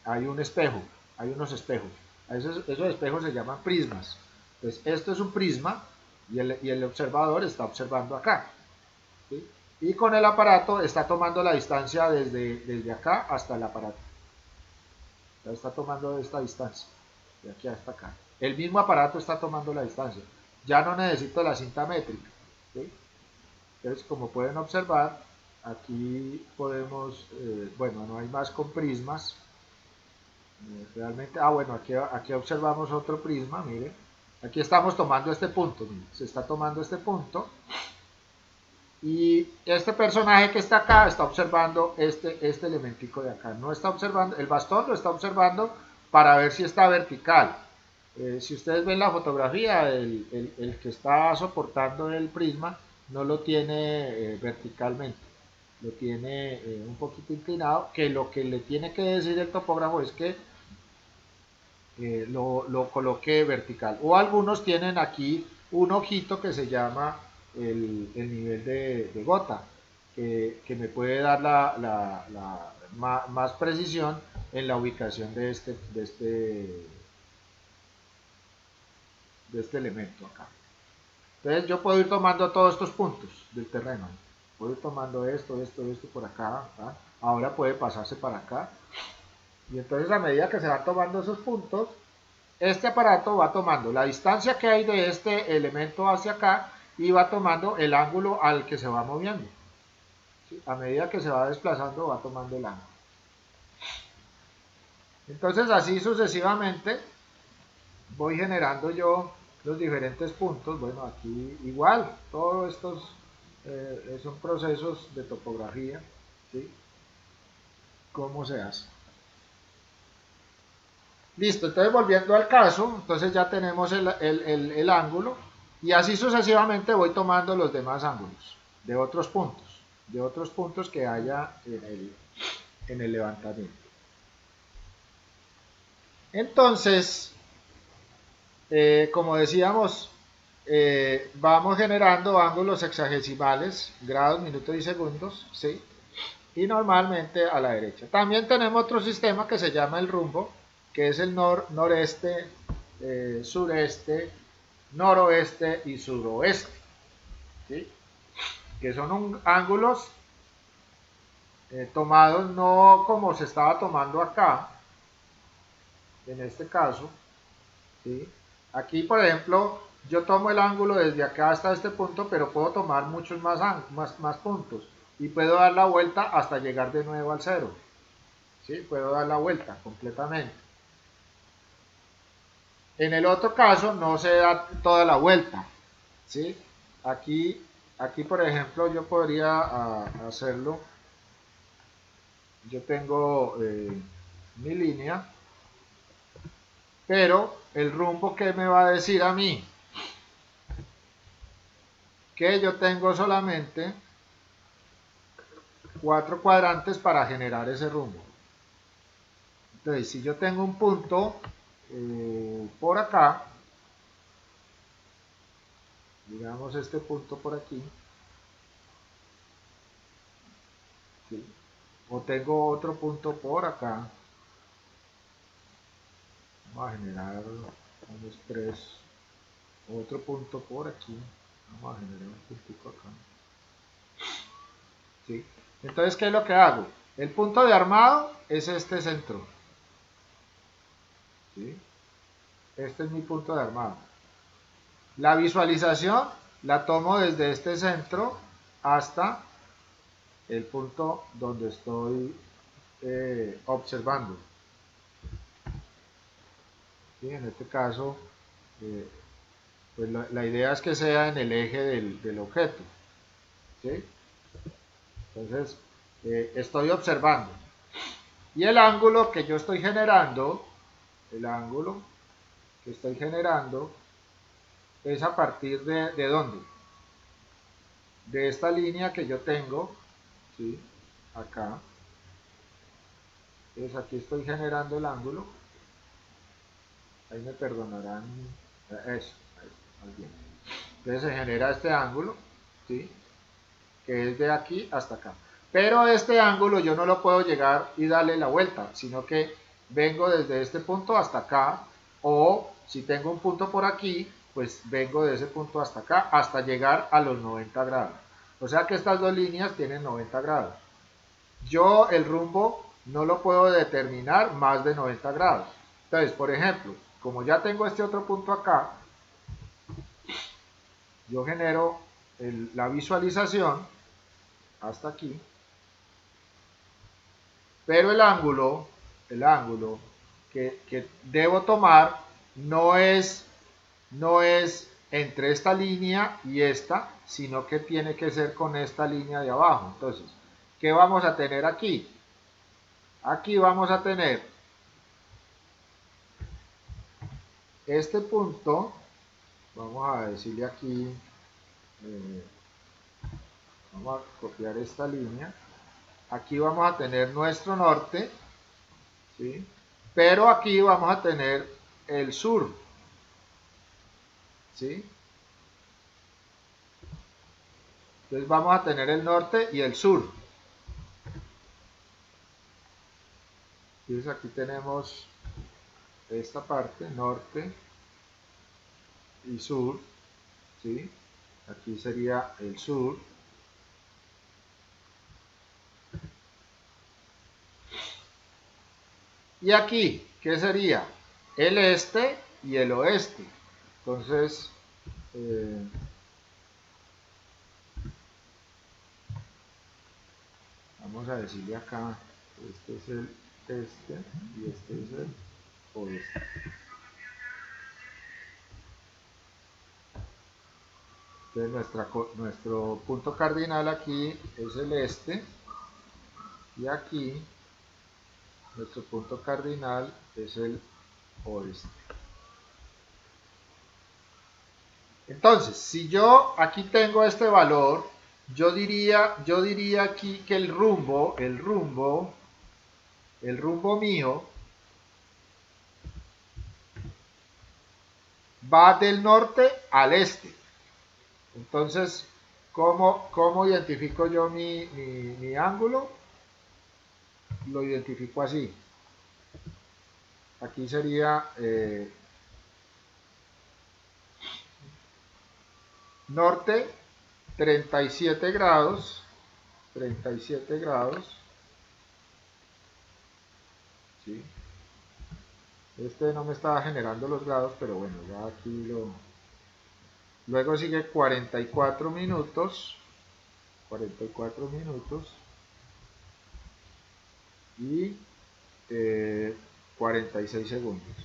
hay un espejo, hay unos espejos, esos espejos se llaman prismas. Entonces esto es un prisma y el observador está observando acá, ¿sí? Y con el aparato está tomando la distancia desde acá hasta el aparato. Ya está tomando esta distancia, de aquí hasta acá. El mismo aparato está tomando la distancia. Ya no necesito la cinta métrica, ¿sí? Entonces, como pueden observar, aquí podemos, bueno, no hay más con prismas. Realmente, bueno, aquí observamos otro prisma, mire. Aquí estamos tomando este punto, mire, se está tomando este punto. Y este personaje que está acá está observando este elementico de acá. No está observando, el bastón lo está observando para ver si está vertical. Si ustedes ven la fotografía, el que está soportando el prisma no lo tiene verticalmente, lo tiene un poquito inclinado, que lo que le tiene que decir el topógrafo es que lo coloque vertical. O algunos tienen aquí un ojito que se llama el nivel de gota, que me puede dar más precisión en la ubicación de este elemento acá. Entonces yo puedo ir tomando todos estos puntos del terreno. Puedo ir tomando esto por acá. ¿Ah? Ahora puede pasarse para acá. Y entonces a medida que se van tomando esos puntos, este aparato va tomando la distancia que hay de este elemento hacia acá y va tomando el ángulo al que se va moviendo. ¿Sí? A medida que se va desplazando va tomando el ángulo. Entonces así sucesivamente voy generando yo los diferentes puntos. Bueno, aquí igual, todos estos son procesos de topografía. ¿Sí? ¿Cómo se hace? Listo, entonces volviendo al caso, entonces ya tenemos el ángulo y así sucesivamente voy tomando los demás ángulos de otros puntos que haya en el levantamiento. Entonces, como decíamos, vamos generando ángulos sexagesimales, grados, minutos y segundos, ¿sí? Y normalmente a la derecha. También tenemos otro sistema que se llama el rumbo, que es el noreste, sureste, noroeste y suroeste, ¿sí? Que son ángulos tomados no como se estaba tomando acá, en este caso, ¿sí? Aquí, por ejemplo, yo tomo el ángulo desde acá hasta este punto, pero puedo tomar muchos más puntos y puedo dar la vuelta hasta llegar de nuevo al cero. ¿Sí? Puedo dar la vuelta completamente. En el otro caso no se da toda la vuelta. ¿Sí? Aquí, por ejemplo, yo podría hacerlo. Yo tengo mi línea, pero el rumbo que me va a decir a mí que yo tengo solamente 4 cuadrantes para generar ese rumbo. Entonces, si yo tengo un punto por acá, digamos este punto por aquí, ¿sí? O tengo otro punto por acá, vamos a generar unos 3, otro punto por aquí, vamos a generar un puntico acá, ¿sí? Entonces, ¿qué es lo que hago? El punto de armado es este centro, ¿sí? Este es mi punto de armado. La visualización la tomo desde este centro hasta el punto donde estoy observando. ¿Sí? En este caso, pues la idea es que sea en el eje del objeto. ¿Sí? Entonces, estoy observando. Y el ángulo que yo estoy generando, el ángulo que estoy generando es a partir ¿de dónde? De esta línea que yo tengo, ¿sí? Acá. Entonces aquí estoy generando el ángulo. Ahí me perdonarán. Eso, más bien. Entonces se genera este ángulo, ¿sí? Que es de aquí hasta acá. Pero este ángulo yo no lo puedo llegar y darle la vuelta, sino que vengo desde este punto hasta acá, o si tengo un punto por aquí, pues vengo de ese punto hasta acá, hasta llegar a los 90 grados. O sea que estas dos líneas tienen 90 grados. Yo el rumbo no lo puedo determinar más de 90 grados. Entonces, por ejemplo, como ya tengo este otro punto acá, yo genero la visualización hasta aquí, pero el ángulo que debo tomar no es entre esta línea y esta, sino que tiene que ser con esta línea de abajo. Entonces, ¿qué vamos a tener aquí? Aquí vamos a tener este punto, vamos a decirle aquí, eh, vamos a copiar esta línea, aquí vamos a tener nuestro norte, ¿sí? Pero aquí vamos a tener el sur, ¿sí? Entonces vamos a tener el norte y el sur. Entonces aquí tenemos esta parte, norte y sur, ¿sí? Aquí sería el sur. Y aquí, ¿qué sería? El este y el oeste. Entonces, vamos a decirle acá, este es el este y este es el oeste. Entonces nuestro punto cardinal aquí es el este y aquí nuestro punto cardinal es el oeste. Entonces, si yo aquí tengo este valor, yo diría aquí que el rumbo mío va del norte al este. Entonces, ¿cómo identifico yo mi ángulo? Lo identifico así. Aquí sería norte 37 grados, 37 grados, ¿sí? Este no me estaba generando los grados, pero bueno, ya aquí lo... Luego sigue 44 minutos, 44 minutos y 46 segundos.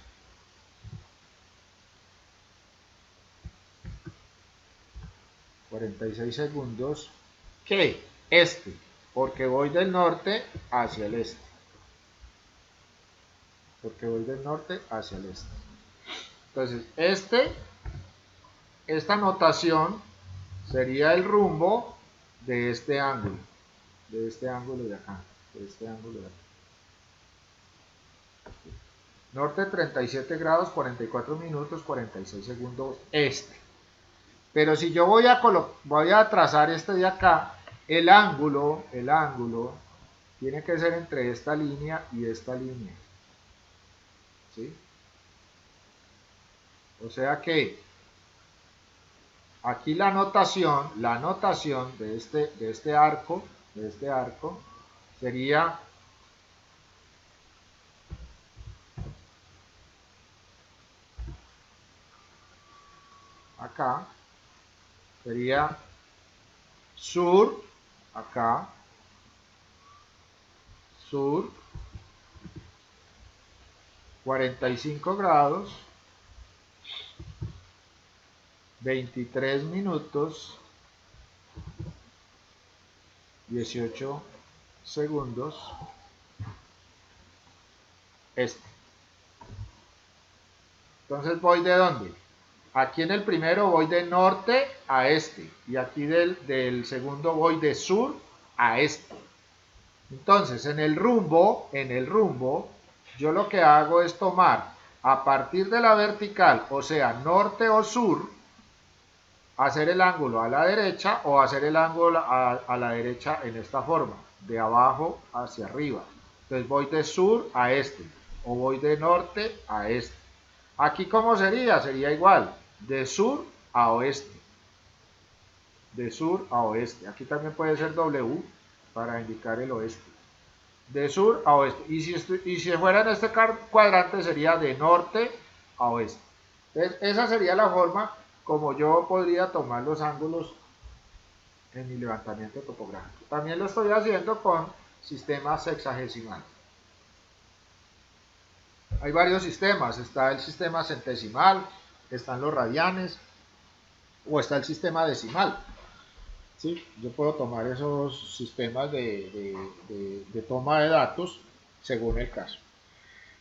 46 segundos, ¿qué? Este, porque voy del norte hacia el este. Porque voy del norte hacia el este. Entonces, esta notación sería el rumbo de este ángulo de acá, de este ángulo de acá. Norte 37 grados, 44 minutos, 46 segundos este. Pero si yo voy a trazar este de acá, el ángulo tiene que ser entre esta línea y esta línea. ¿Sí? O sea que aquí la notación de este arco sería acá, sería sur, acá, sur, 45 grados, 23 minutos, 18 segundos, este. Entonces voy de dónde? Aquí en el primero voy de norte a este y aquí del segundo voy de sur a este. Entonces en el rumbo, yo lo que hago es tomar a partir de la vertical, o sea, norte o sur, hacer el ángulo a la derecha o hacer el ángulo a la derecha en esta forma, de abajo hacia arriba. Entonces voy de sur a este o voy de norte a este. Aquí ¿cómo sería? Sería igual, de sur a oeste. De sur a oeste. Aquí también puede ser W para indicar el oeste. De sur a oeste. Y si fuera en este cuadrante sería de norte a oeste. Entonces, esa sería la forma como yo podría tomar los ángulos en mi levantamiento topográfico. También lo estoy haciendo con sistemas sexagesimales. Hay varios sistemas, está el sistema centesimal, están los radianes o está el sistema decimal. ¿Sí? Yo puedo tomar esos sistemas de toma de datos según el caso.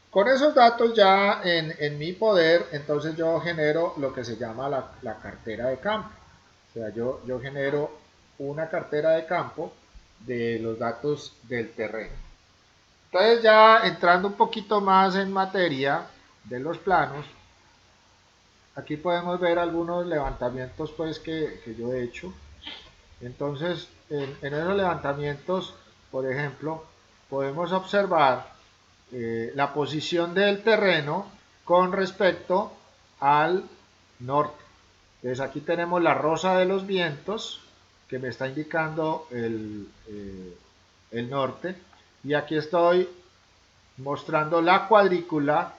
Con esos datos ya en mi poder, entonces yo genero lo que se llama la cartera de campo. O sea, yo genero una cartera de campo de los datos del terreno. Entonces ya entrando un poquito más en materia, de los planos, aquí podemos ver algunos levantamientos pues que yo he hecho. Entonces, en esos levantamientos, por ejemplo, podemos observar la posición del terreno con respecto al norte. Entonces aquí tenemos la rosa de los vientos que me está indicando el norte, y aquí estoy mostrando la cuadrícula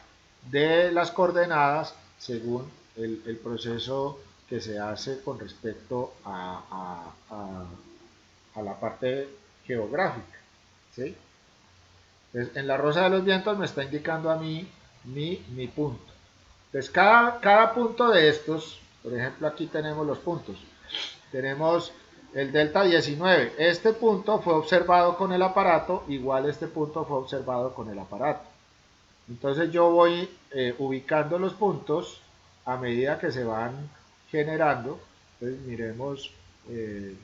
de las coordenadas según el proceso que se hace con respecto a la parte geográfica, ¿sí? Entonces, en la rosa de los vientos me está indicando a mí mi punto. Entonces, cada punto de estos, por ejemplo, aquí tenemos los puntos. Tenemos el delta 19. Este punto fue observado con el aparato, igual este punto fue observado con el aparato. Entonces yo voy ubicando los puntos a medida que se van generando. Entonces miremos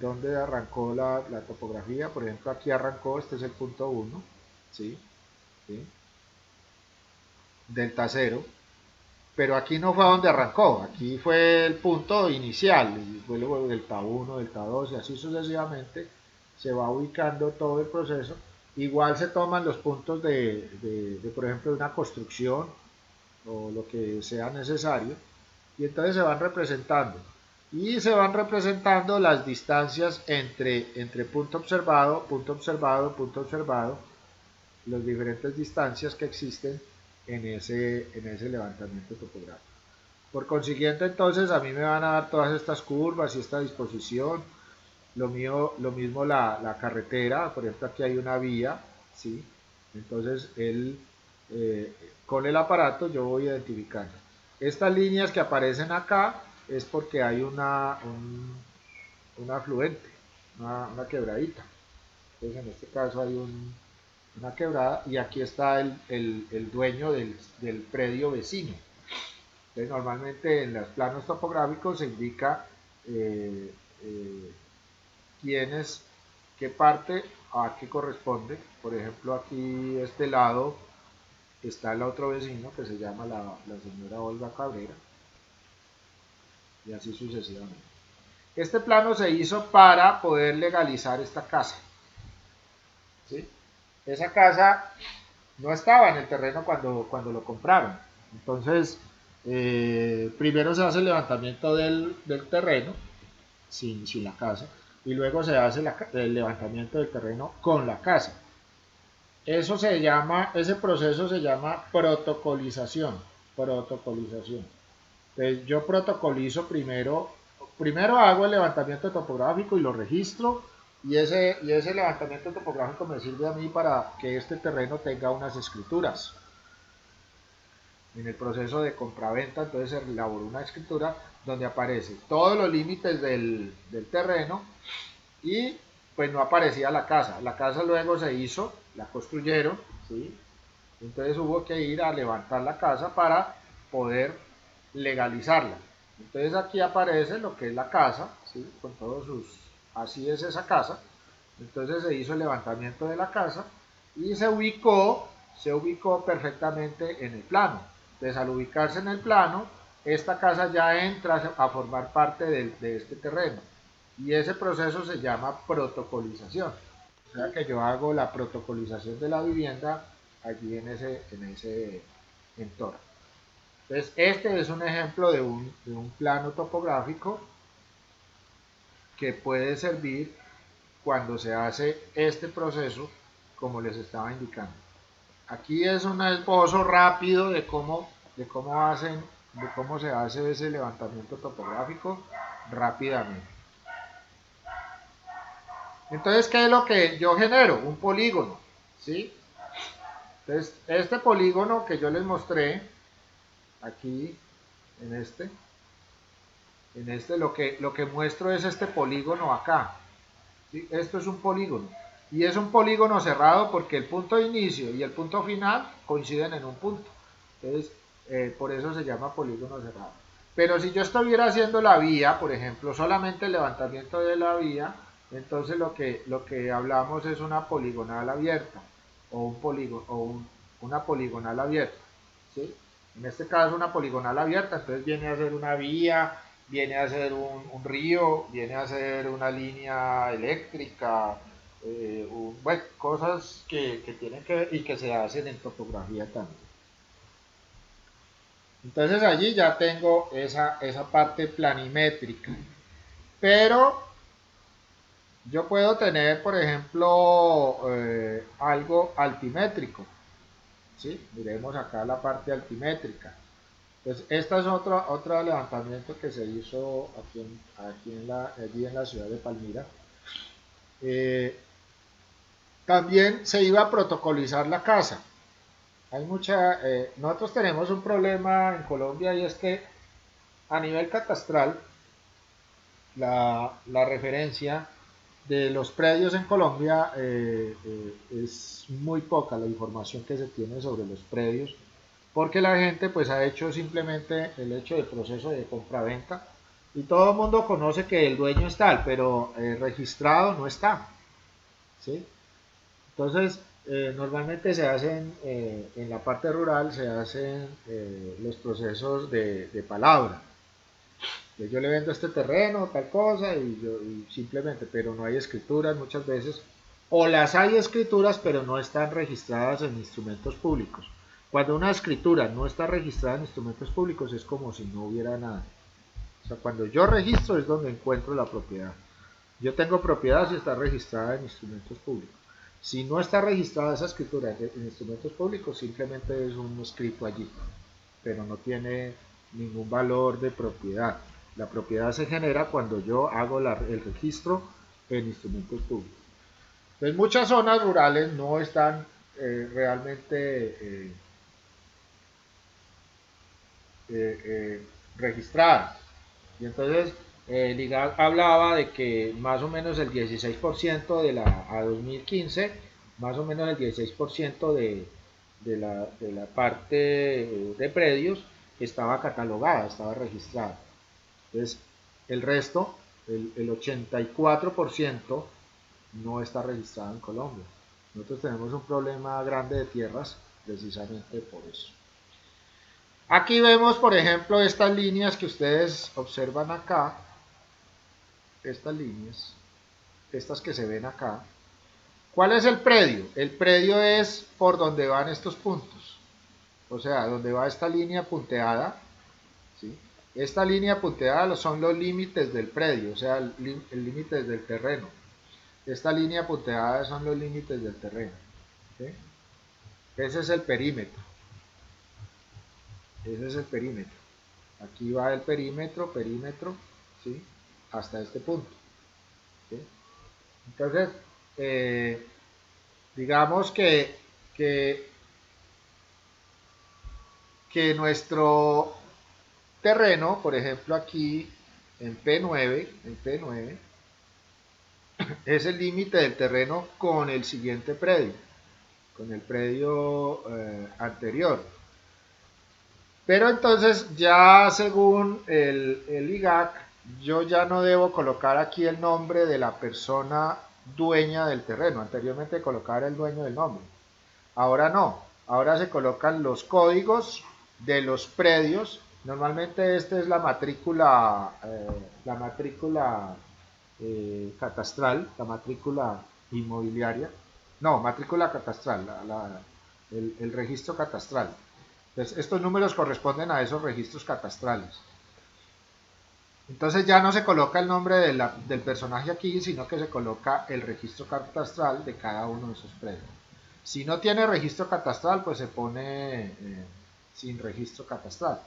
dónde arrancó la topografía. Por ejemplo, aquí arrancó, este es el punto 1, ¿sí? ¿Sí? Delta 0. Pero aquí no fue donde arrancó, aquí fue el punto inicial, y fue luego delta 1, delta 2 y así sucesivamente se va ubicando todo el proceso. Igual se toman los puntos por ejemplo, de una construcción o lo que sea necesario, y entonces se van representando. Y se van representando las distancias entre punto observado, punto observado, punto observado, las diferentes distancias que existen en ese levantamiento topográfico. Por consiguiente, entonces, a mí me van a dar todas estas curvas y esta disposición. Lo mismo la carretera, por ejemplo, aquí hay una vía, ¿sí? Entonces, con el aparato yo voy identificando. Estas líneas que aparecen acá es porque hay un afluente, una quebradita. Entonces, en este caso hay una quebrada, y aquí está el dueño del predio vecino. Entonces, normalmente en los planos topográficos se indica quién es, qué parte a qué corresponde. Por ejemplo, aquí este lado está el otro vecino que se llama la señora Olga Cabrera, y así sucesivamente. Este plano se hizo para poder legalizar esta casa, ¿sí? Esa casa no estaba en el terreno cuando lo compraron. Entonces, primero se hace el levantamiento del terreno sin la casa, y luego se hace el levantamiento del terreno con la casa. Ese proceso se llama protocolización. Protocolización. Entonces, yo protocolizo primero hago el levantamiento topográfico y lo registro, y ese levantamiento topográfico me sirve a mí para que este terreno tenga unas escrituras. En el proceso de compraventa, entonces se elaboró una escritura donde aparecen todos los límites del terreno, y pues no aparecía la casa. La casa luego se hizo, la construyeron, ¿sí? Entonces hubo que ir a levantar la casa para poder legalizarla. Entonces aquí aparece lo que es la casa, ¿sí? Con todos así es esa casa. Entonces se hizo el levantamiento de la casa y se ubicó perfectamente en el plano. Entonces, al ubicarse en el plano, esta casa ya entra a formar parte de este terreno, y ese proceso se llama protocolización. O sea que yo hago la protocolización de la vivienda allí en ese entorno. Entonces, este es un ejemplo de un plano topográfico que puede servir cuando se hace este proceso como les estaba indicando. Aquí es un esbozo rápido de cómo se hace ese levantamiento topográfico rápidamente. Entonces, ¿qué es lo que yo genero? Un polígono, ¿sí? Entonces, este polígono que yo les mostré aquí en este lo que muestro es este polígono acá, ¿sí? Esto es un polígono, y es un polígono cerrado porque el punto de inicio y el punto final coinciden en un punto. Entonces, por eso se llama polígono cerrado. Pero si yo estuviera haciendo la vía, por ejemplo, solamente el levantamiento de la vía, entonces lo que hablamos es una poligonal abierta, o un polígono, o una poligonal abierta, ¿sí? En este caso una poligonal abierta, entonces viene a ser una vía, viene a ser un río, viene a ser una línea eléctrica, bueno, cosas que tienen que ver y que se hacen en topografía también. Entonces allí ya tengo esa parte planimétrica. Pero yo puedo tener, por ejemplo, algo altimétrico. ¿Sí? Miremos acá la parte altimétrica. Pues esta es otro levantamiento que se hizo allí en la ciudad de Palmira. Eh, También se iba a protocolizar la casa. Nosotros tenemos un problema en Colombia y es que a nivel catastral la referencia de los predios en Colombia es muy poca la información que se tiene sobre los predios porque la gente pues ha hecho simplemente el hecho del proceso de compra-venta y todo el mundo conoce que el dueño es tal, pero registrado no está, ¿sí? Entonces, normalmente se hacen, en la parte rural, se hacen los procesos de palabra. Yo le vendo este terreno, tal cosa, y simplemente, pero no hay escrituras muchas veces, o las hay escrituras, pero no están registradas en instrumentos públicos. Cuando una escritura no está registrada en instrumentos públicos es como si no hubiera nada. O sea, cuando yo registro es donde encuentro la propiedad. Yo tengo propiedad si está registrada en instrumentos públicos. Si no está registrada esa escritura en instrumentos públicos, simplemente es un escrito allí, pero no tiene ningún valor de propiedad. La propiedad se genera cuando yo hago el registro en instrumentos públicos. Entonces, muchas zonas rurales no están realmente registradas. Y entonces el IGAC hablaba de que más o menos el 16% a 2015, más o menos el 16% de la parte de predios estaba catalogada, estaba registrada. Entonces, el resto, el 84% no está registrado en Colombia. Nosotros tenemos un problema grande de tierras precisamente por eso. Aquí vemos, por ejemplo, estas líneas que ustedes observan acá, estas líneas, estas que se ven acá. ¿Cuál es el predio? El predio es por donde van estos puntos, o sea, donde va esta línea punteada, ¿sí? Esta línea punteada son los límites del predio, o sea, el límite del terreno. Esta línea punteada son los límites del terreno, ¿sí? Ese es el perímetro. Ese es el perímetro. Aquí va el perímetro, ¿sí? Hasta este punto, ¿sí? Entonces, eh, digamos que, que nuestro terreno, por ejemplo aquí en P9 es el límite del terreno con el siguiente predio, con el predio anterior. Pero entonces ya según el IGAC, yo ya no debo colocar aquí el nombre de la persona dueña del terreno. Anteriormente colocaba el dueño del nombre. Ahora no. Ahora se colocan los códigos de los predios. Normalmente esta es la matrícula catastral, la matrícula inmobiliaria. No, matrícula catastral, el registro catastral. Entonces, estos números corresponden a esos registros catastrales. Entonces ya no se coloca el nombre del personaje aquí, sino que se coloca el registro catastral de cada uno de esos predios. Si no tiene registro catastral, pues se pone sin registro catastral.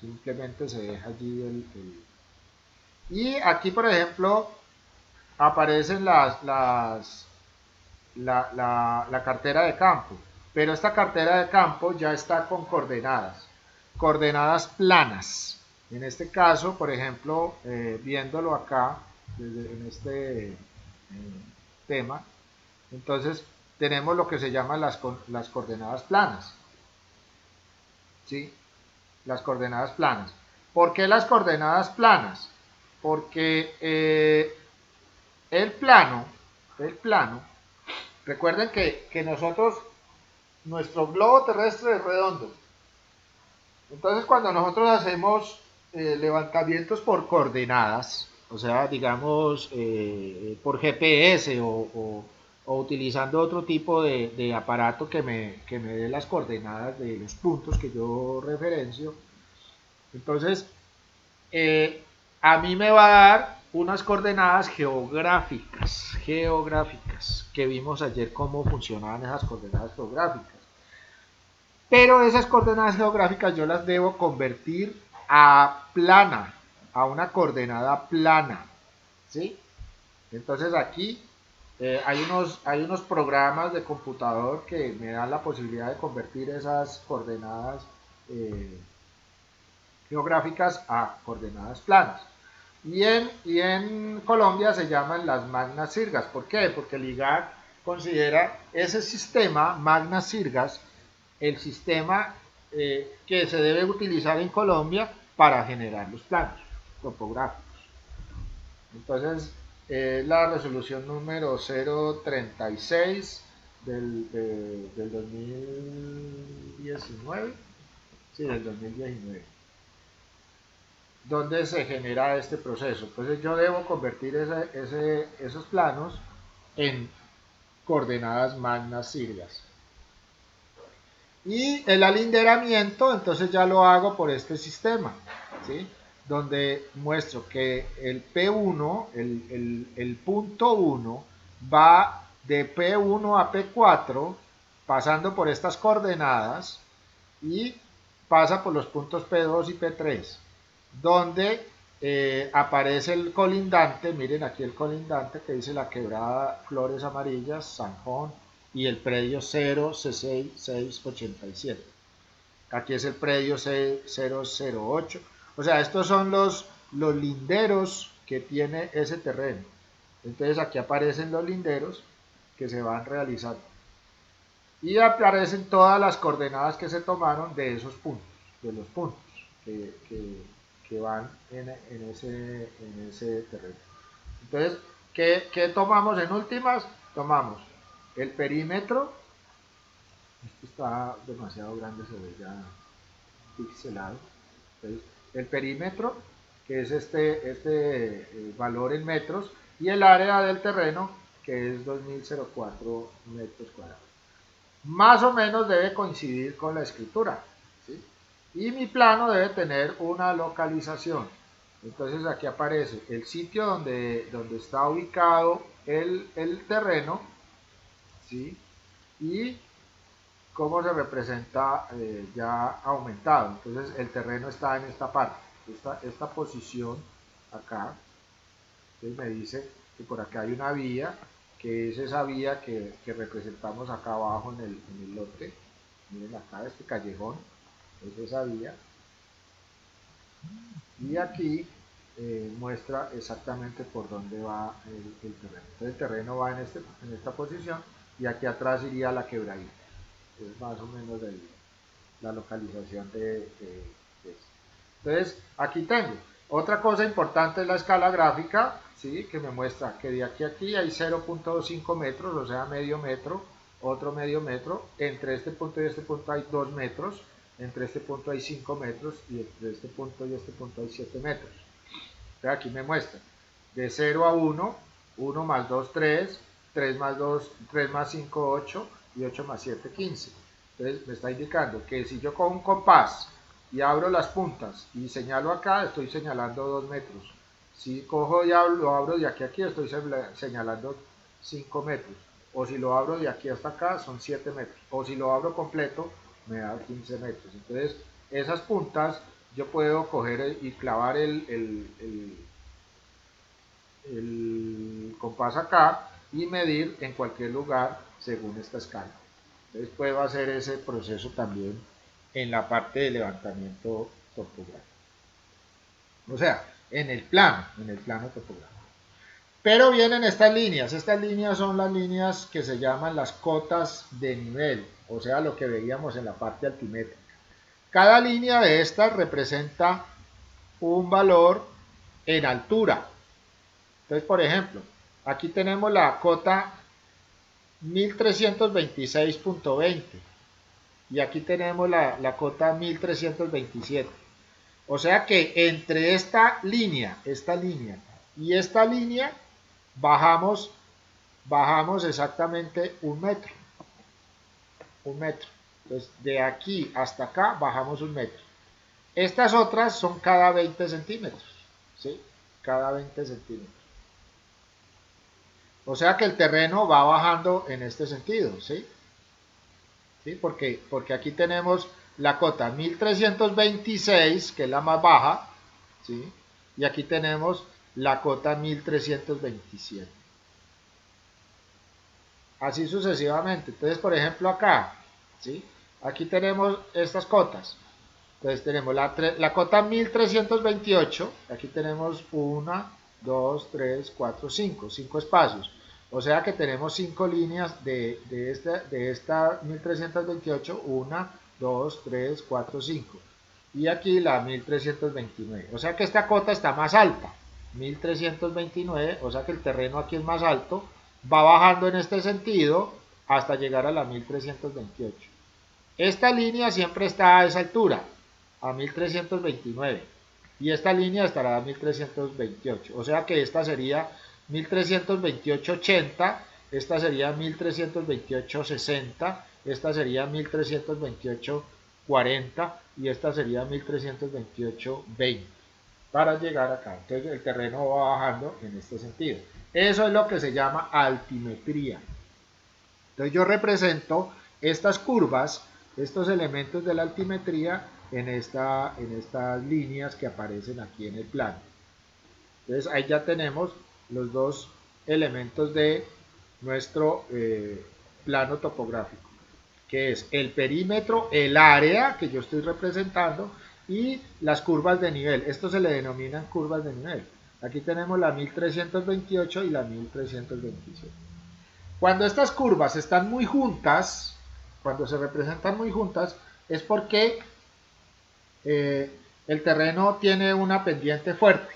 Simplemente se deja allí Y aquí, por ejemplo, aparecen la cartera de campo. Pero esta cartera de campo ya está con coordenadas planas. En este caso, por ejemplo, viéndolo acá, en este tema, entonces tenemos lo que se llaman las coordenadas planas. ¿Sí? Las coordenadas planas. ¿Por qué las coordenadas planas? Porque el plano, recuerden que nosotros, nuestro globo terrestre es redondo. Entonces, cuando nosotros hacemos levantamientos por coordenadas, o sea, digamos, por GPS o utilizando otro tipo de aparato que me dé las coordenadas de los puntos que yo referencio, entonces eh, a mí me va a dar unas coordenadas geográficas, que vimos ayer cómo funcionaban esas coordenadas geográficas. Pero esas coordenadas geográficas yo las debo convertir a plana, a una coordenada plana, ¿sí? Entonces aquí hay unos programas de computador que me dan la posibilidad de convertir esas coordenadas eh, geográficas a coordenadas planas. Y en Colombia se llaman las magnas sirgas. ¿Por qué? Porque el IGAC considera ese sistema magnas sirgas el sistema que se debe utilizar en Colombia para generar los planos topográficos. Entonces, la resolución número 036 del 2019, sí, del 2019, donde se genera este proceso. Entonces yo debo convertir esos planos en coordenadas magnas sirgas. Y el alinderamiento, entonces ya lo hago por este sistema, ¿sí? Donde muestro que el P1, el punto 1, va de P1 a P4, pasando por estas coordenadas, y pasa por los puntos P2 y P3, donde aparece el colindante, miren aquí el colindante que dice la quebrada Flores Amarillas, San Juan, y el predio 06687. Aquí es el predio 008. O sea, estos son los linderos que tiene ese terreno. Entonces aquí aparecen los linderos que se van realizando. Y aparecen todas las coordenadas que se tomaron de esos puntos, de los puntos que van en ese terreno. Entonces, ¿qué tomamos en últimas? Tomamos el perímetro. Esto está demasiado grande, se ve ya pixelado. Entonces, el perímetro, que es este valor en metros, y el área del terreno, que es 2004 metros cuadrados. Más o menos debe coincidir con la escritura, ¿sí? Y mi plano debe tener una localización. Entonces aquí aparece el sitio donde está ubicado el terreno, ¿sí? Y cómo se representa ya aumentado. Entonces el terreno está en esta parte, esta posición acá. Entonces me dice que por acá hay una vía, que es esa vía que representamos acá abajo en el lote. Miren acá este callejón, es esa vía. Y aquí muestra exactamente por dónde va el terreno. Entonces el terreno va en esta posición y aquí atrás iría la quebradita. Es más o menos la localización de esto. Entonces, aquí tengo. Otra cosa importante es la escala gráfica, ¿sí? Que me muestra que de aquí a aquí hay 0.5 metros, o sea, medio metro, otro medio metro. Entre este punto y este punto hay 2 metros, entre este punto hay 5 metros y entre este punto y este punto hay 7 metros. Entonces, aquí me muestra de 0 a 1, 1 más 2, 3, 3 más 2, 3 más 5, 8 y 8 más 7, 15. Entonces me está indicando que si yo con un compás y abro las puntas y señalo acá, estoy señalando 2 metros. Si cojo y lo abro de aquí a aquí, estoy señalando 5 metros. O si lo abro de aquí hasta acá, son 7 metros. O si lo abro completo, me da 15 metros. Entonces, esas puntas yo puedo coger y clavar el compás acá y medir en cualquier lugar según esta escala. Entonces puedo hacer ese proceso también en la parte de levantamiento topográfico. O sea, en el plano topográfico. Pero vienen estas líneas son las líneas que se llaman las cotas de nivel, o sea, lo que veíamos en la parte altimétrica. Cada línea de estas representa un valor en altura. Entonces, por ejemplo, aquí tenemos la cota 1326.20. y aquí tenemos la cota 1327. O sea que entre esta línea y esta línea bajamos exactamente un metro. Un metro. Entonces, de aquí hasta acá bajamos un metro. Estas otras son cada 20 centímetros. ¿Sí? Cada 20 centímetros. O sea que el terreno va bajando en este sentido. ¿Sí? ¿Sí? Porque aquí tenemos la cota 1326, que es la más baja. ¿Sí? Y aquí tenemos la cota 1327. Así sucesivamente. Entonces, por ejemplo, acá, ¿sí? Aquí tenemos estas cotas. Entonces tenemos la cota 1328, aquí tenemos 1, 2, 3, 4, 5 espacios. O sea que tenemos 5 líneas de esta 1328, 1, 2, 3, 4, 5. Y aquí la 1329. O sea que esta cota está más alta, 1329, o sea que el terreno aquí es más alto, va bajando en este sentido hasta llegar a la 1328. Esta línea siempre está a esa altura, a 1329. Y esta línea estará a 1328. O sea que esta sería 1328.80, esta sería 1328.60, esta sería 1328.40 y esta sería 1328.20 para llegar acá. Entonces el terreno va bajando en este sentido. Eso es lo que se llama altimetría. Entonces yo represento estas curvas, estos elementos de la altimetría en estas líneas que aparecen aquí en el plano. Entonces ahí ya tenemos los dos elementos de nuestro plano topográfico, que es el perímetro, el área que yo estoy representando y las curvas de nivel. Esto se le denominan curvas de nivel. Aquí tenemos la 1328 y la 1327. Cuando estas curvas están muy juntas, cuando se representan muy juntas, es porque el terreno tiene una pendiente fuerte.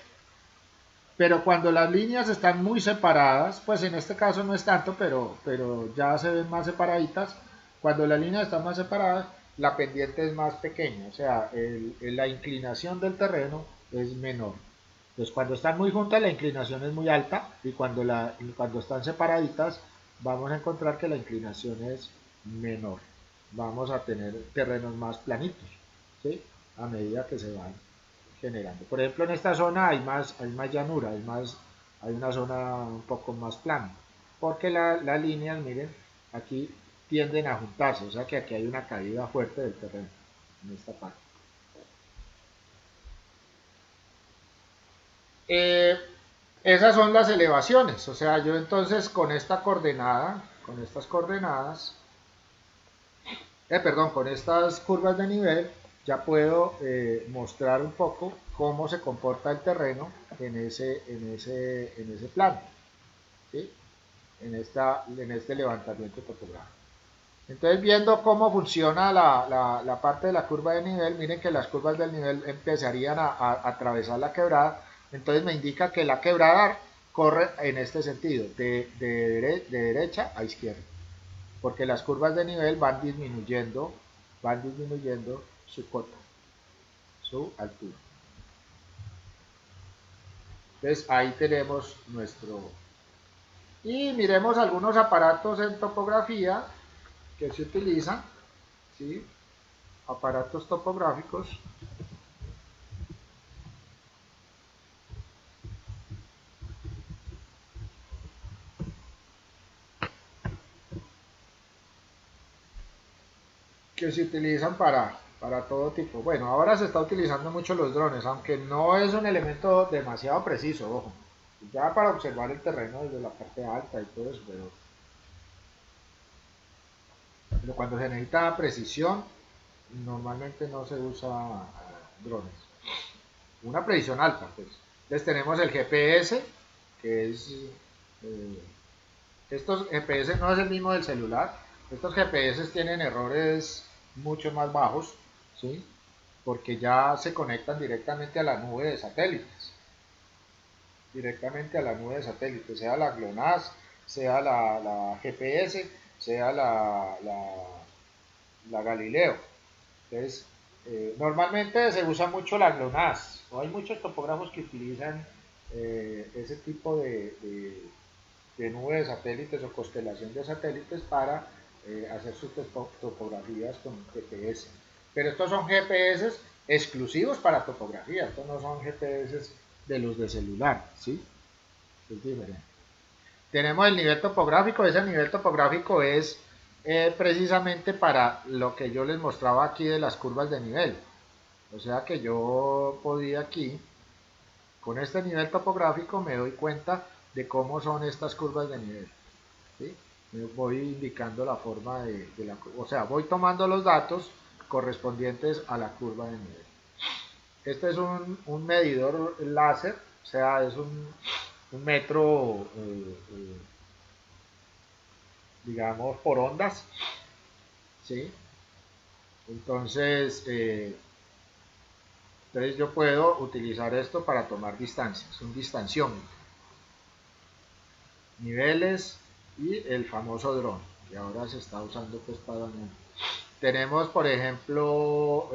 Pero cuando las líneas están muy separadas, pues en este caso no es tanto, pero ya se ven más separaditas. Cuando las líneas están más separadas, la pendiente es más pequeña, o sea, la inclinación del terreno es menor. Entonces, cuando están muy juntas, la inclinación es muy alta y cuando están separaditas, vamos a encontrar que la inclinación es menor. Vamos a tener terrenos más planitos, ¿sí? A medida que se van generando. Por ejemplo, en esta zona hay más llanura, hay una zona un poco más plana, porque las líneas, miren, aquí tienden a juntarse, o sea que aquí hay una caída fuerte del terreno, en esta parte. Eh, Esas son las elevaciones, o sea, yo entonces con esta coordenada, con estas coordenadas, perdón, con estas curvas de nivel, ya puedo mostrar un poco cómo se comporta el terreno en ese plano, ¿sí? en este levantamiento topográfico. Entonces, viendo cómo funciona la parte de la curva de nivel, miren que las curvas del nivel empezarían a atravesar la quebrada, entonces me indica que la quebrada corre en este sentido, de derecha a izquierda, porque las curvas de nivel van disminuyendo su cota, su altura. Entonces ahí tenemos nuestro... Y miremos algunos aparatos en topografía que se utilizan, ¿sí? Aparatos topográficos. Que se utilizan para todo tipo. Bueno, ahora se está utilizando mucho los drones, aunque no es un elemento demasiado preciso, ojo. Ya para observar el terreno desde la parte alta y todo eso, pero cuando se necesita precisión, normalmente no se usa drones. Una precisión alta, pues. Entonces tenemos el GPS, que es... Eh, estos GPS no es el mismo del celular. Estos GPS tienen errores mucho más bajos, ¿sí? Porque ya se conectan directamente a la nube de satélites. Directamente a la nube de satélites, sea la GLONASS, sea la GPS, sea la Galileo. Entonces, normalmente se usa mucho la GLONASS, o hay muchos topógrafos que utilizan ese tipo de nube de satélites o constelación de satélites para hacer sus topografías con GPS. Pero estos son GPS exclusivos para topografía, estos no son GPS de los de celular, ¿sí? Es diferente. Tenemos el nivel topográfico, ese nivel topográfico es precisamente para lo que yo les mostraba aquí de las curvas de nivel. O sea que yo podía aquí, con este nivel topográfico me doy cuenta de cómo son estas curvas de nivel. ¿Sí? Voy indicando la forma de la curva, o sea, voy tomando los datos correspondientes a la curva de nivel. Este es un medidor láser, o sea, es un metro, digamos, por ondas, ¿sí? Entonces, entonces yo puedo utilizar esto para tomar distancias, un distanciómetro, niveles y el famoso dron, que ahora se está usando pues para... Tenemos, por ejemplo,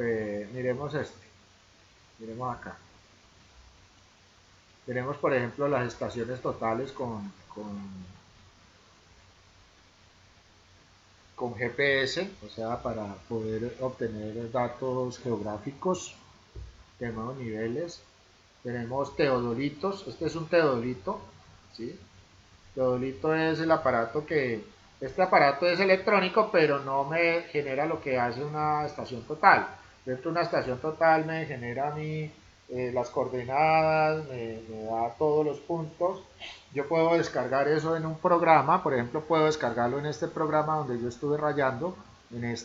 miremos este, miremos acá. Tenemos, por ejemplo, las estaciones totales con GPS, o sea, para poder obtener datos geográficos. Tenemos niveles. Tenemos teodolitos. Este es un teodolito, ¿sí? Teodolito es el aparato que... Este aparato es electrónico, pero no me genera lo que hace una estación total. Dentro de una estación total me genera a mí las coordenadas, me da todos los puntos. Yo puedo descargar eso en un programa, por ejemplo, puedo descargarlo en este programa donde yo estuve rayando, en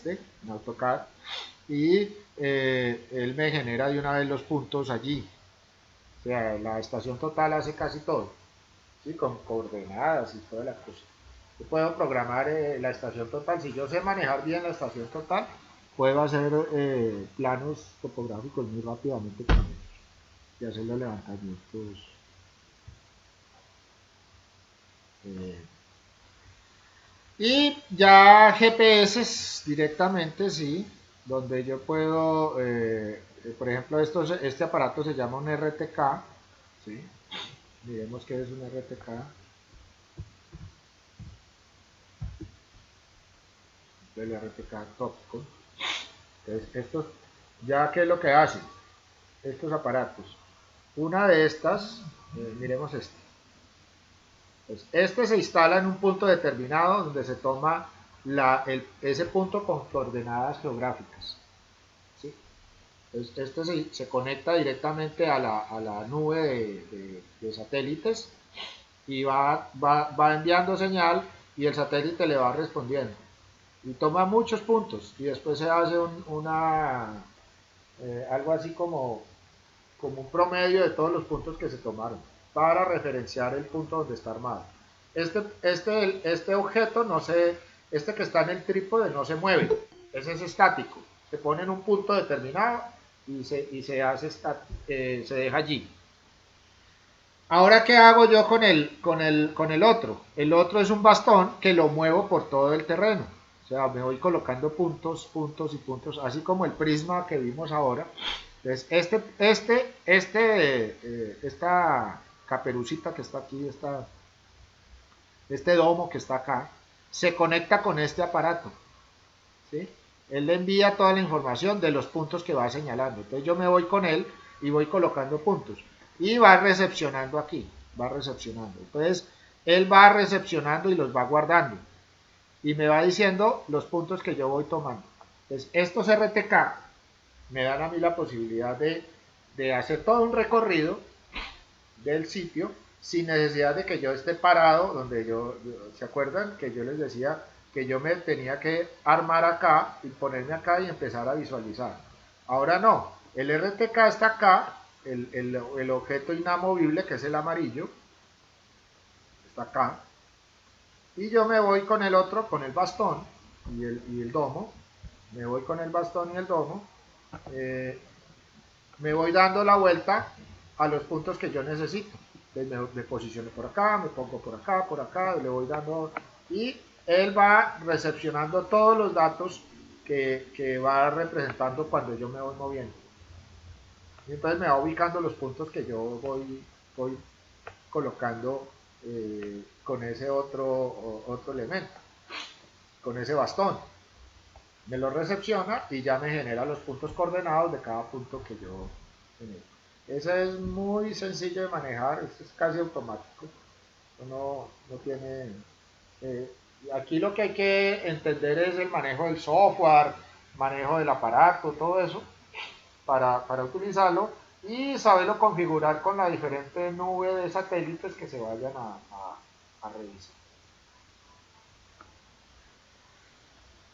AutoCAD, y él me genera de una vez los puntos allí. O sea, la estación total hace casi todo, ¿sí? Con coordenadas y toda la cosa. Yo puedo programar la estación total. Si yo sé manejar bien la estación total, puedo hacer planos topográficos muy rápidamente con ellos y hacer los levantamientos. Eh, y ya GPS directamente, sí, donde yo puedo, por ejemplo, este aparato se llama un RTK, ¿sí? Miremos qué es un RTK. Del RTK tópico. Entonces, estos, ya qué es lo que hacen estos aparatos. Una de estas, miremos este. Pues este se instala en un punto determinado donde se toma ese punto con coordenadas geográficas. ¿Sí? Entonces, este se conecta directamente a la nube de satélites y va enviando señal y el satélite le va respondiendo. Y toma muchos puntos y después se hace algo así como un promedio de todos los puntos que se tomaron para referenciar el punto donde está armado. Este objeto no se, este que está en el trípode no se mueve, ese es estático, se pone en un punto determinado y hace se deja allí. Ahora, ¿qué hago yo con el otro? El otro es un bastón que lo muevo por todo el terreno. O sea, me voy colocando puntos, puntos y puntos, así como el prisma que vimos ahora. Entonces, esta caperucita que está aquí, este domo que está acá, se conecta con este aparato. ¿Sí? Él le envía toda la información de los puntos que va señalando. Entonces yo me voy con él y voy colocando puntos. Y va recepcionando aquí, va recepcionando. Entonces él va recepcionando y los va guardando. Y me va diciendo los puntos que yo voy tomando. Entonces estos RTK me dan a mí la posibilidad de hacer todo un recorrido del sitio sin necesidad de que yo esté parado donde ¿se acuerdan? Que yo les decía que yo me tenía que armar acá y ponerme acá y empezar a visualizar. Ahora no, el RTK está acá, el objeto inamovible que es el amarillo, está acá, y yo me voy con el otro, con el bastón y el domo, me voy con el bastón y el domo, me voy dando la vuelta a los puntos que yo necesito. Me posiciono por acá, me pongo por acá, le voy dando y él va recepcionando todos los datos que va representando cuando yo me voy moviendo. Y entonces me va ubicando los puntos que yo voy colocando con ese otro elemento, con ese bastón. Me lo recepciona y ya me genera los puntos coordenados de cada punto que yo genero. Eso es muy sencillo de manejar, esto es casi automático. No tiene... eh, aquí lo que hay que entender es el manejo del software, manejo del aparato, todo eso, para utilizarlo y saberlo configurar con la diferente nube de satélites que se vayan a revisar.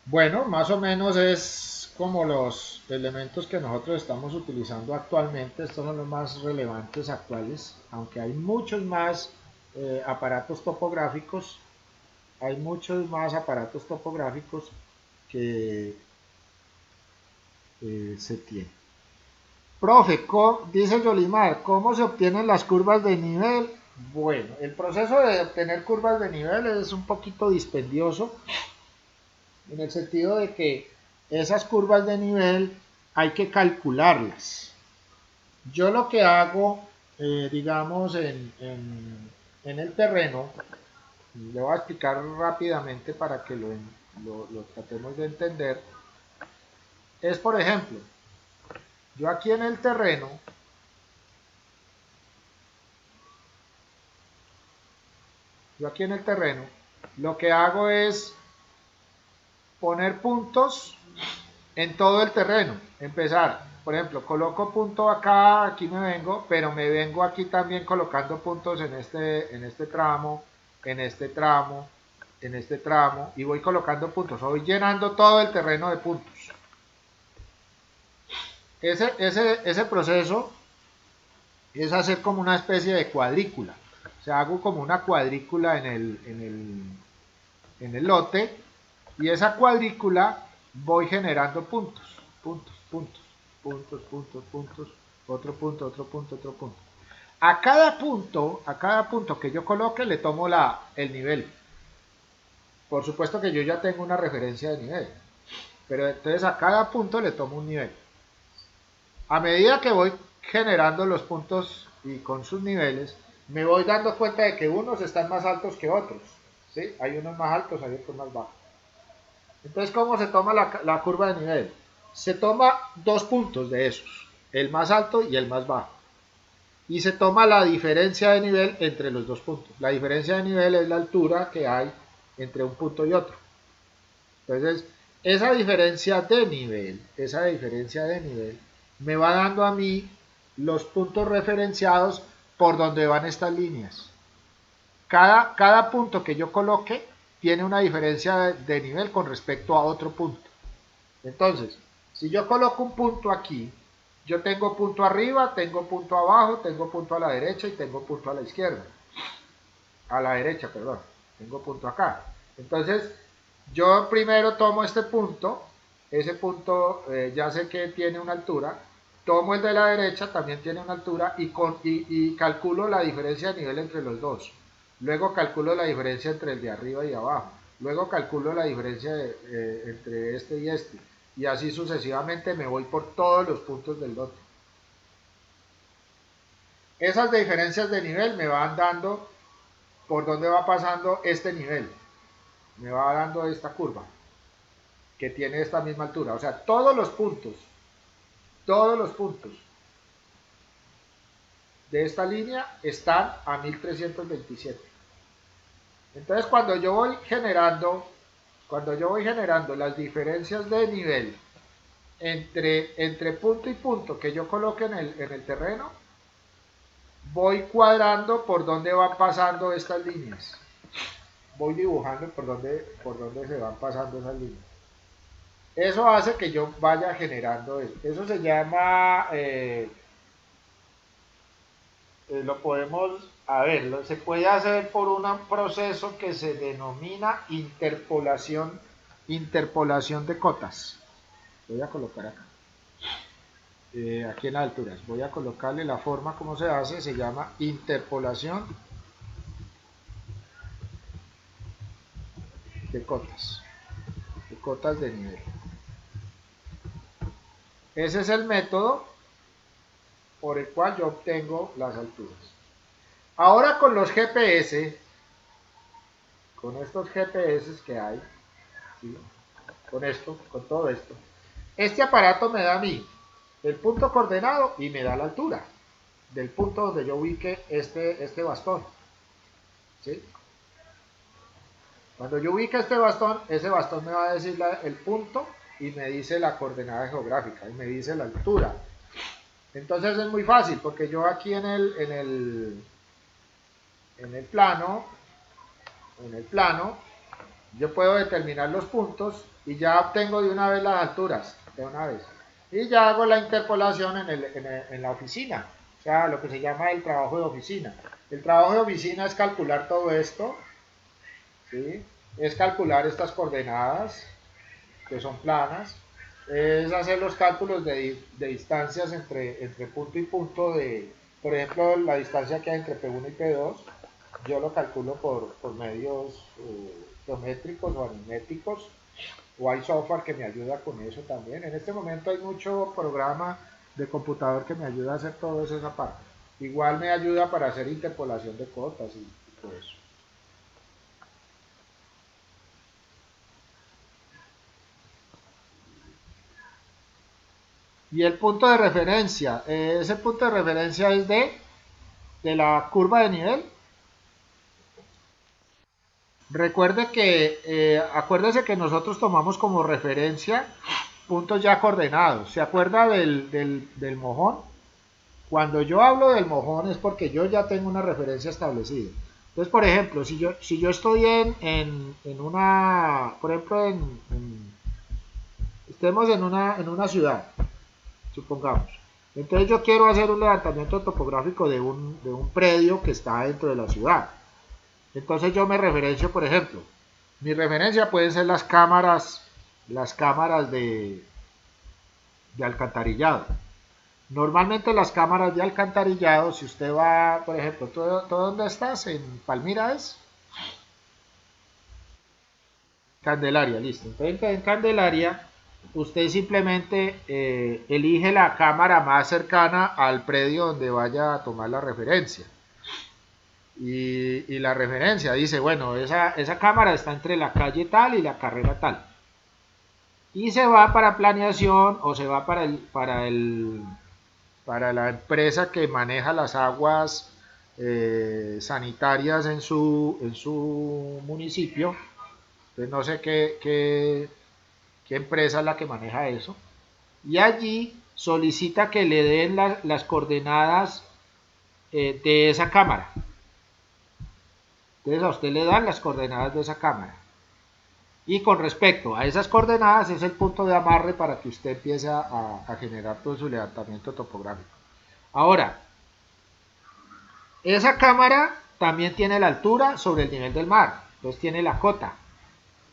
Bueno, más o menos es como los elementos que nosotros estamos utilizando actualmente. Estos son los más relevantes actuales, aunque hay muchos más aparatos topográficos. Hay muchos más aparatos topográficos que se tienen. Profe, dice Yolimar, ¿cómo se obtienen las curvas de nivel? Bueno, el proceso de obtener curvas de nivel es un poquito dispendioso, en el sentido de que esas curvas de nivel hay que calcularlas. Yo lo que hago, digamos, en el terreno, le voy a explicar rápidamente para que lo tratemos de entender, es por ejemplo, yo aquí en el terreno, lo que hago es poner puntos en todo el terreno, empezar, por ejemplo, coloco punto acá, aquí me vengo, pero me vengo aquí también colocando puntos en este tramo, en este tramo, en este tramo, y voy colocando puntos, voy llenando todo el terreno de puntos. Ese proceso es hacer como una especie de cuadrícula, o sea, hago como una cuadrícula en el lote, y esa cuadrícula voy generando puntos, otro punto, otro punto, otro punto. A cada punto que yo coloque le tomo el nivel. Por supuesto que yo ya tengo una referencia de nivel, pero entonces a cada punto le tomo un nivel. A medida que voy generando los puntos y con sus niveles, me voy dando cuenta de que unos están más altos que otros. ¿Sí? Hay unos más altos, hay otros más bajos. Entonces, ¿cómo se toma la curva de nivel? Se toma dos puntos de esos, el más alto y el más bajo. Y se toma la diferencia de nivel entre los dos puntos. La diferencia de nivel es la altura que hay entre un punto y otro. Entonces, esa diferencia de nivel me va dando a mí los puntos referenciados por donde van estas líneas. Cada punto que yo coloque tiene una diferencia de nivel con respecto a otro punto. Entonces, si yo coloco un punto aquí, yo tengo punto arriba, tengo punto abajo, tengo punto a la derecha y tengo punto a la izquierda. A la derecha, perdón. Tengo punto acá. Entonces, yo primero tomo este punto, ese punto ya sé que tiene una altura, tomo el de la derecha, también tiene una altura, y calculo la diferencia de nivel entre los dos. Luego calculo la diferencia entre el de arriba y abajo. Luego calculo la diferencia entre este y este. Y así sucesivamente me voy por todos los puntos del lote. Esas diferencias de nivel me van dando por dónde va pasando este nivel. Me va dando esta curva que tiene esta misma altura. O sea, todos los puntos de esta línea están a 1327. Entonces, cuando yo voy generando las diferencias de nivel entre punto y punto que yo coloque en el terreno, voy cuadrando por dónde van pasando estas líneas. Voy dibujando por dónde se van pasando esas líneas. Eso hace que yo vaya generando eso. Eso se llama, lo podemos, se puede hacer por un proceso que se denomina interpolación de cotas. Voy a colocar acá. Aquí en las alturas. Voy a colocarle la forma como se hace, se llama interpolación de cotas de nivel. Ese es el método por el cual yo obtengo las alturas. Ahora con los GPS, con estos GPS que hay, ¿sí? Con esto, con todo esto, este aparato me da a mí el punto coordenado y me da la altura del punto donde yo ubique este bastón, ¿sí? Cuando yo ubique este bastón, ese bastón me va a decir el punto y me dice la coordenada geográfica y me dice la altura. Entonces es muy fácil porque yo aquí en el plano, yo puedo determinar los puntos y ya obtengo de una vez las alturas, de una vez. Y ya hago la interpolación en la oficina, o sea, lo que se llama el trabajo de oficina. El trabajo de oficina es calcular todo esto, ¿sí? Es calcular estas coordenadas, que son planas, es hacer los cálculos de distancias entre punto y punto, por ejemplo, la distancia que hay entre P1 y P2, yo lo calculo por medios geométricos o aritméticos, o hay software que me ayuda con eso también. En este momento hay mucho programa de computador que me ayuda a hacer todo eso, esa parte. Igual me ayuda para hacer interpolación de cotas y todo eso. Y el punto de referencia, ese punto de referencia es de la curva de nivel. Recuerde que, acuérdese que nosotros tomamos como referencia puntos ya coordenados. ¿Se acuerda del mojón? Cuando yo hablo del mojón es porque yo ya tengo una referencia establecida. Entonces, por ejemplo, si yo estoy en una, por ejemplo, estemos en una ciudad, supongamos. Entonces yo quiero hacer un levantamiento topográfico de un predio que está dentro de la ciudad. Entonces yo me referencio, por ejemplo, mi referencia pueden ser las cámaras de alcantarillado. Normalmente las cámaras de alcantarillado, si usted va, por ejemplo, ¿tú dónde estás? ¿En Palmira es? Candelaria, listo. Entonces en Candelaria, usted simplemente elige la cámara más cercana al predio donde vaya a tomar la referencia. Y la referencia dice, bueno, esa cámara está entre la calle tal y la carrera tal. Y se va para planeación o se va para la empresa que maneja las aguas sanitarias en su municipio. Entonces no sé qué empresa es la que maneja eso. Y allí solicita que le den las coordenadas de esa cámara. Entonces a usted le dan las coordenadas de esa cámara. Y con respecto a esas coordenadas es el punto de amarre para que usted empiece a generar todo su levantamiento topográfico. Ahora, esa cámara también tiene la altura sobre el nivel del mar, entonces tiene la cota.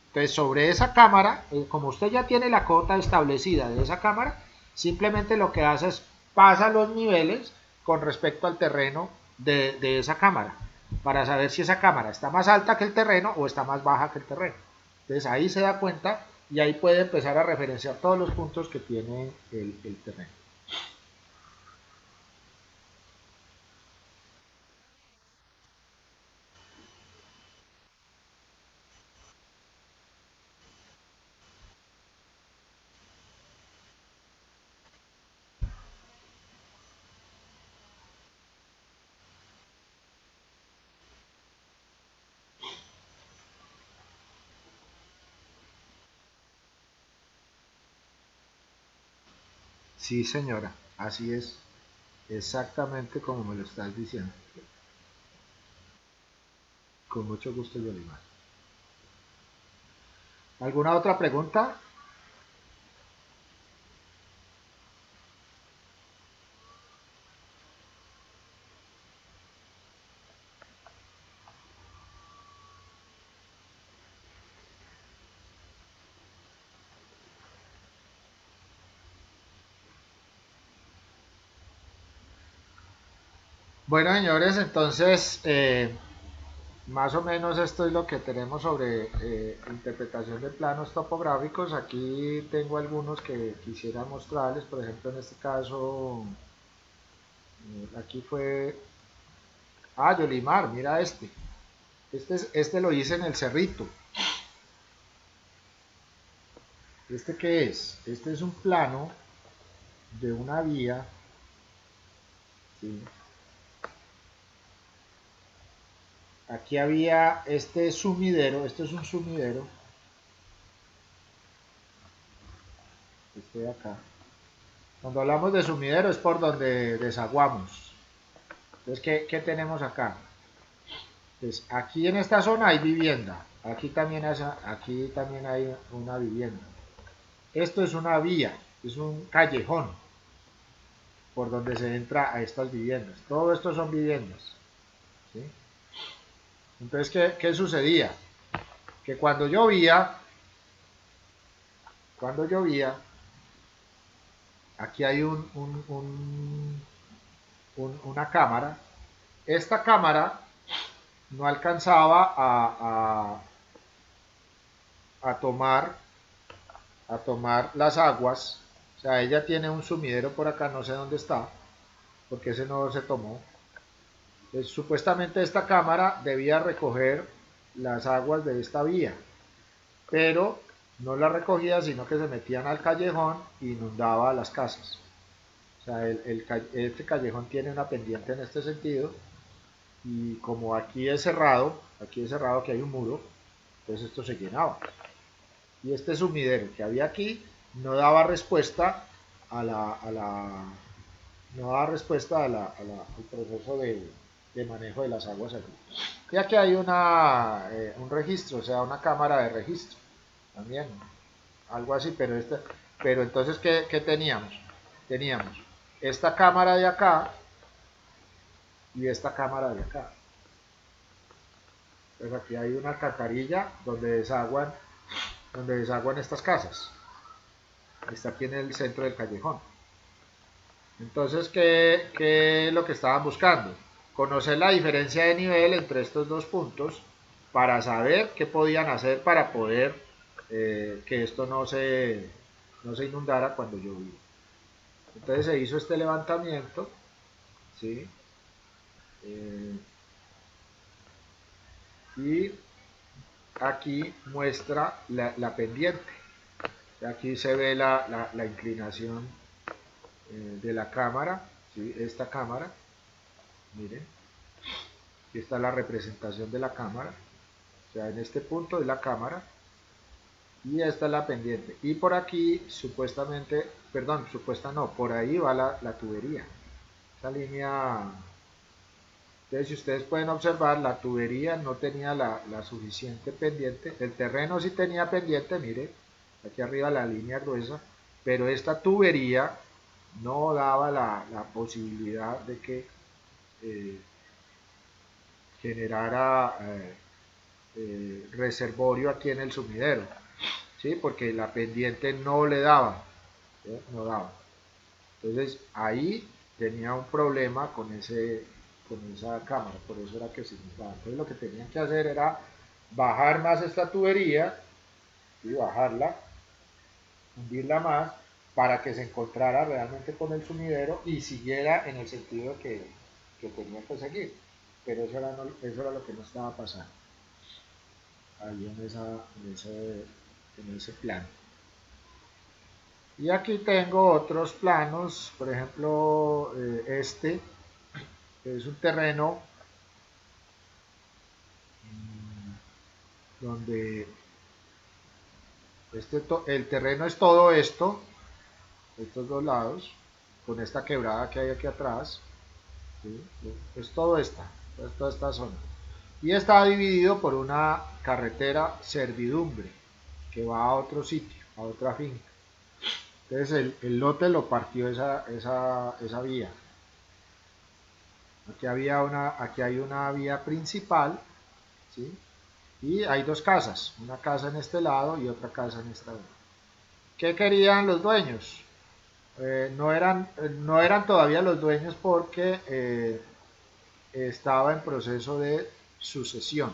Entonces sobre esa cámara, como usted ya tiene la cota establecida de esa cámara, simplemente lo que hace es pasa los niveles con respecto al terreno de esa cámara, para saber si esa cámara está más alta que el terreno o está más baja que el terreno. Entonces ahí se da cuenta y ahí puede empezar a referenciar todos los puntos que tiene el terreno. Sí, señora, así es, exactamente como me lo estás diciendo. Con mucho gusto, Yolimar. ¿Alguna otra pregunta? Bueno, señores, entonces más o menos esto es lo que tenemos sobre interpretación de planos topográficos. Aquí tengo algunos que quisiera mostrarles, por ejemplo en este caso, aquí fue, Yolimar, mira este lo hice en el Cerrito. ¿Este qué es? Este es un plano de una vía, ¿sí? Aquí había este sumidero, esto es un sumidero, este de acá. Cuando hablamos de sumidero es por donde desaguamos. Entonces, ¿qué tenemos acá? Entonces, aquí en esta zona hay vivienda, aquí también hay una vivienda. Esto es una vía, es un callejón por donde se entra a estas viviendas. Todo esto son viviendas, ¿sí? Entonces, ¿qué sucedía? Que cuando llovía, aquí hay una cámara. Esta cámara no alcanzaba a tomar las aguas. O sea, ella tiene un sumidero por acá, no sé dónde está, porque ese no se tomó. Entonces, supuestamente esta cámara debía recoger las aguas de esta vía, pero no las recogía, sino que se metían al callejón e inundaba las casas. O sea, este callejón tiene una pendiente en este sentido, y como aquí es cerrado que hay un muro, entonces esto se llenaba. Y este sumidero que había aquí no daba respuesta a no daba respuesta al proceso de manejo de las aguas aquí. Y aquí hay un registro, o sea, una cámara de registro también, algo así, pero entonces, ¿qué teníamos? Teníamos esta cámara de acá y esta cámara de acá. Entonces aquí hay una alcantarilla donde desaguan estas casas. Está aquí en el centro del callejón. Entonces, ¿qué es lo que estaban buscando? Conocer la diferencia de nivel entre estos dos puntos para saber qué podían hacer para poder que esto no se inundara cuando llovía. Entonces se hizo este levantamiento, ¿sí? Eh, y aquí muestra la pendiente. Aquí se ve la inclinación de la cámara, ¿sí? Esta cámara, miren, aquí está la representación de la cámara, o sea, en este punto es la cámara, y esta es la pendiente, y por aquí supuestamente, perdón, supuesta no, por ahí va la tubería, esa línea. Entonces, si ustedes pueden observar, la tubería no tenía la suficiente pendiente, el terreno sí tenía pendiente, mire, aquí arriba la línea gruesa, pero esta tubería no daba la posibilidad de que eh, generara reservorio aquí en el sumidero, ¿sí? Porque la pendiente no le daba, ¿sí? No daba. Entonces ahí tenía un problema con esa cámara, por eso era que se inundaba. Entonces lo que tenían que hacer era bajar más esta tubería y bajarla, hundirla más para que se encontrara realmente con el sumidero y siguiera en el sentido que tenía que seguir. Pero eso era lo que no estaba pasando ahí en ese plano. Y aquí tengo otros planos, por ejemplo, este es un terreno donde el terreno es todo esto, estos dos lados, con esta quebrada que hay aquí atrás, ¿sí? Es toda esta zona. Y está dividido por una carretera servidumbre que va a otro sitio, a otra finca. Entonces el lote lo partió esa vía. Aquí hay una vía principal, ¿sí? Y hay dos casas, una casa en este lado y otra casa en esta otra. ¿Qué querían los dueños? No eran todavía los dueños porque estaba en proceso de sucesión.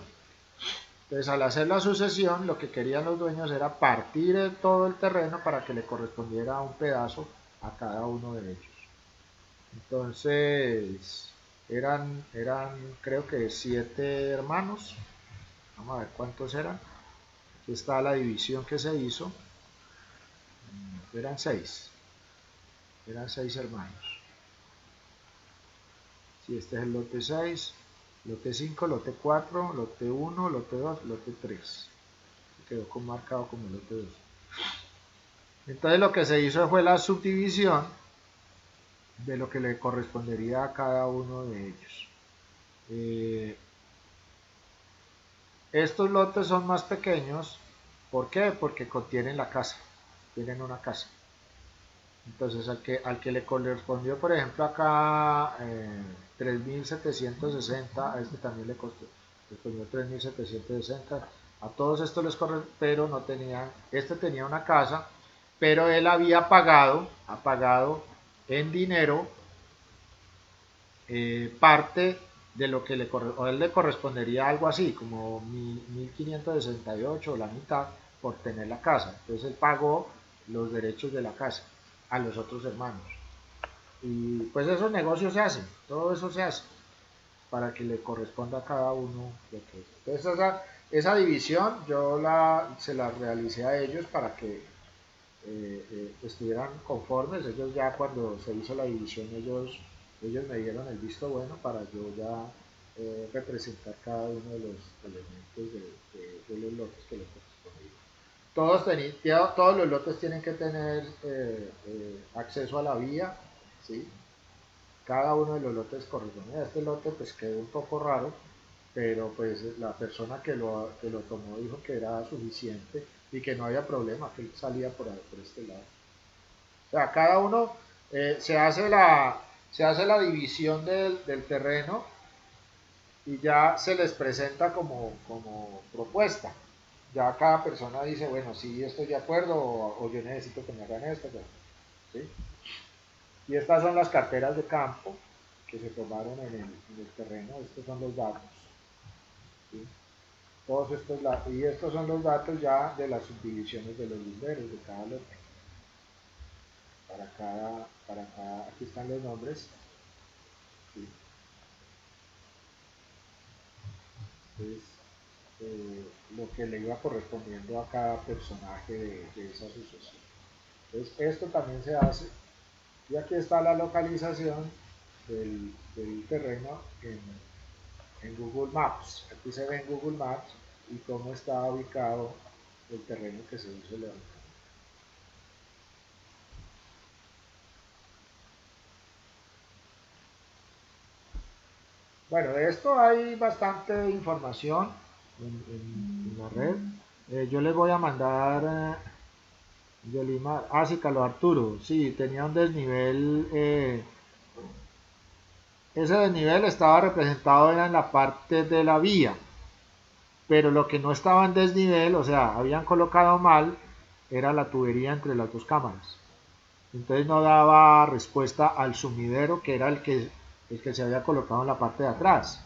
Entonces, al hacer la sucesión, lo que querían los dueños era partir todo el terreno para que le correspondiera un pedazo a cada uno de ellos. Entonces, eran creo que 7 hermanos. Vamos a ver cuántos eran. Aquí está la división que se hizo. Eran 6. Eran 6 hermanos. Si este es el lote 6, lote 5, lote 4, lote 1, lote 2, lote 3. Quedó marcado como lote 2. Entonces lo que se hizo fue la subdivisión de lo que le correspondería a cada uno de ellos. Estos lotes son más pequeños. ¿Por qué? Porque contienen la casa. Tienen una casa. Entonces al que le correspondió, por ejemplo, acá 3.760, a este también le correspondió 3.760, a todos estos les correspondió, pero no tenían, este tenía una casa, pero él había pagado en dinero parte de lo que o él le correspondería algo así, como 1.568 o la mitad por tener la casa. Entonces él pagó los derechos de la casa a los otros hermanos. Y pues esos negocios se hacen, todo eso se hace para que le corresponda a cada uno lo que es. Entonces esa división yo se la realicé a ellos para que estuvieran conformes. Ellos ya cuando se hizo la división, ellos me dieron el visto bueno para yo ya representar cada uno de los elementos de los lotes que les correspondían. Todos los lotes tienen que tener acceso a la vía, ¿sí? Cada uno de los lotes corresponde. Este lote pues quedó un poco raro, pero pues la persona que lo tomó dijo que era suficiente y que no había problema, que él salía por este lado. O sea, cada uno se hace la división del terreno y ya se les presenta como propuesta. Ya cada persona dice, bueno, sí, estoy de acuerdo o yo necesito que me hagan esto. ¿Sí? Y estas son las carteras de campo que se tomaron en el terreno. Estos son los datos. ¿Sí? Todos estos, y estos son los datos ya de las subdivisiones de los linderos de cada lote. Para cada, aquí están los nombres. ¿Sí? Entonces, lo que le iba correspondiendo a cada personaje de esa sucesión. Entonces, esto también se hace. Y aquí está la localización del terreno en Google Maps. Aquí se ve en Google Maps y cómo está ubicado el terreno que se hizo levantar. Bueno, de esto hay bastante información en la red. Yo les voy a mandar Yolimar. Ah, sí, Carlos Arturo. Sí, tenía un desnivel. Ese desnivel estaba representado era en la parte de la vía. Pero lo que no estaba en desnivel, o sea, habían colocado mal, era la tubería entre las dos cámaras. Entonces no daba respuesta al sumidero, que era el que se había colocado en la parte de atrás,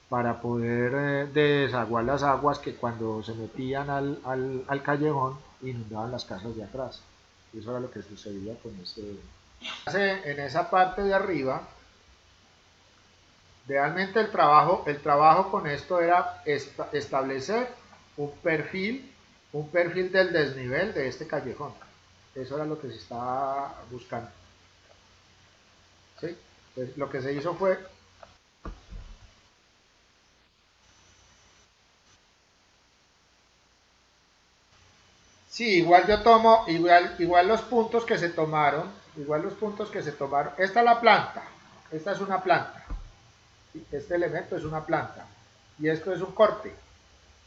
para poder desaguar las aguas que cuando se metían al callejón inundaban las casas de atrás. Y eso era lo que sucedía con este. En esa parte de arriba, realmente el trabajo con esto era establecer un perfil del desnivel de este callejón. Eso era lo que se estaba buscando. ¿Sí? Entonces, lo que se hizo fue. Sí, igual yo tomo, igual los puntos que se tomaron, esta es la planta, esta es una planta, este elemento es una planta, y esto es un corte,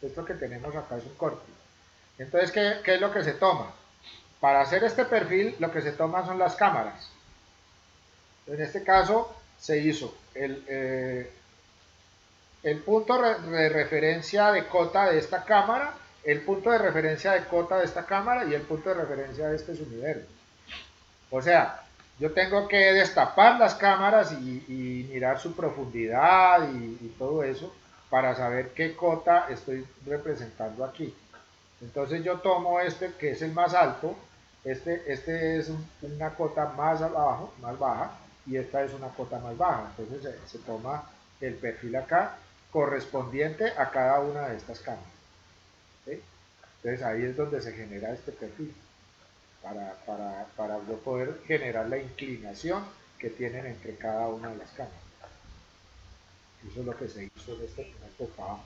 esto que tenemos acá es un corte. Entonces, ¿qué es lo que se toma? Para hacer este perfil, lo que se toma son las cámaras. En este caso, se hizo el punto de referencia de cota de esta cámara, el punto de referencia de cota de esta cámara y el punto de referencia de este sumidero. O sea, yo tengo que destapar las cámaras y mirar su profundidad y todo eso para saber qué cota estoy representando aquí. Entonces yo tomo este que es el más alto, este es una cota más abajo, más baja, y esta es una cota más baja. Entonces se toma el perfil acá correspondiente a cada una de estas cámaras. ¿Sí? Entonces ahí es donde se genera este perfil, para yo poder generar la inclinación que tienen entre cada una de las cámaras. Eso es lo que se hizo en este primer tocado.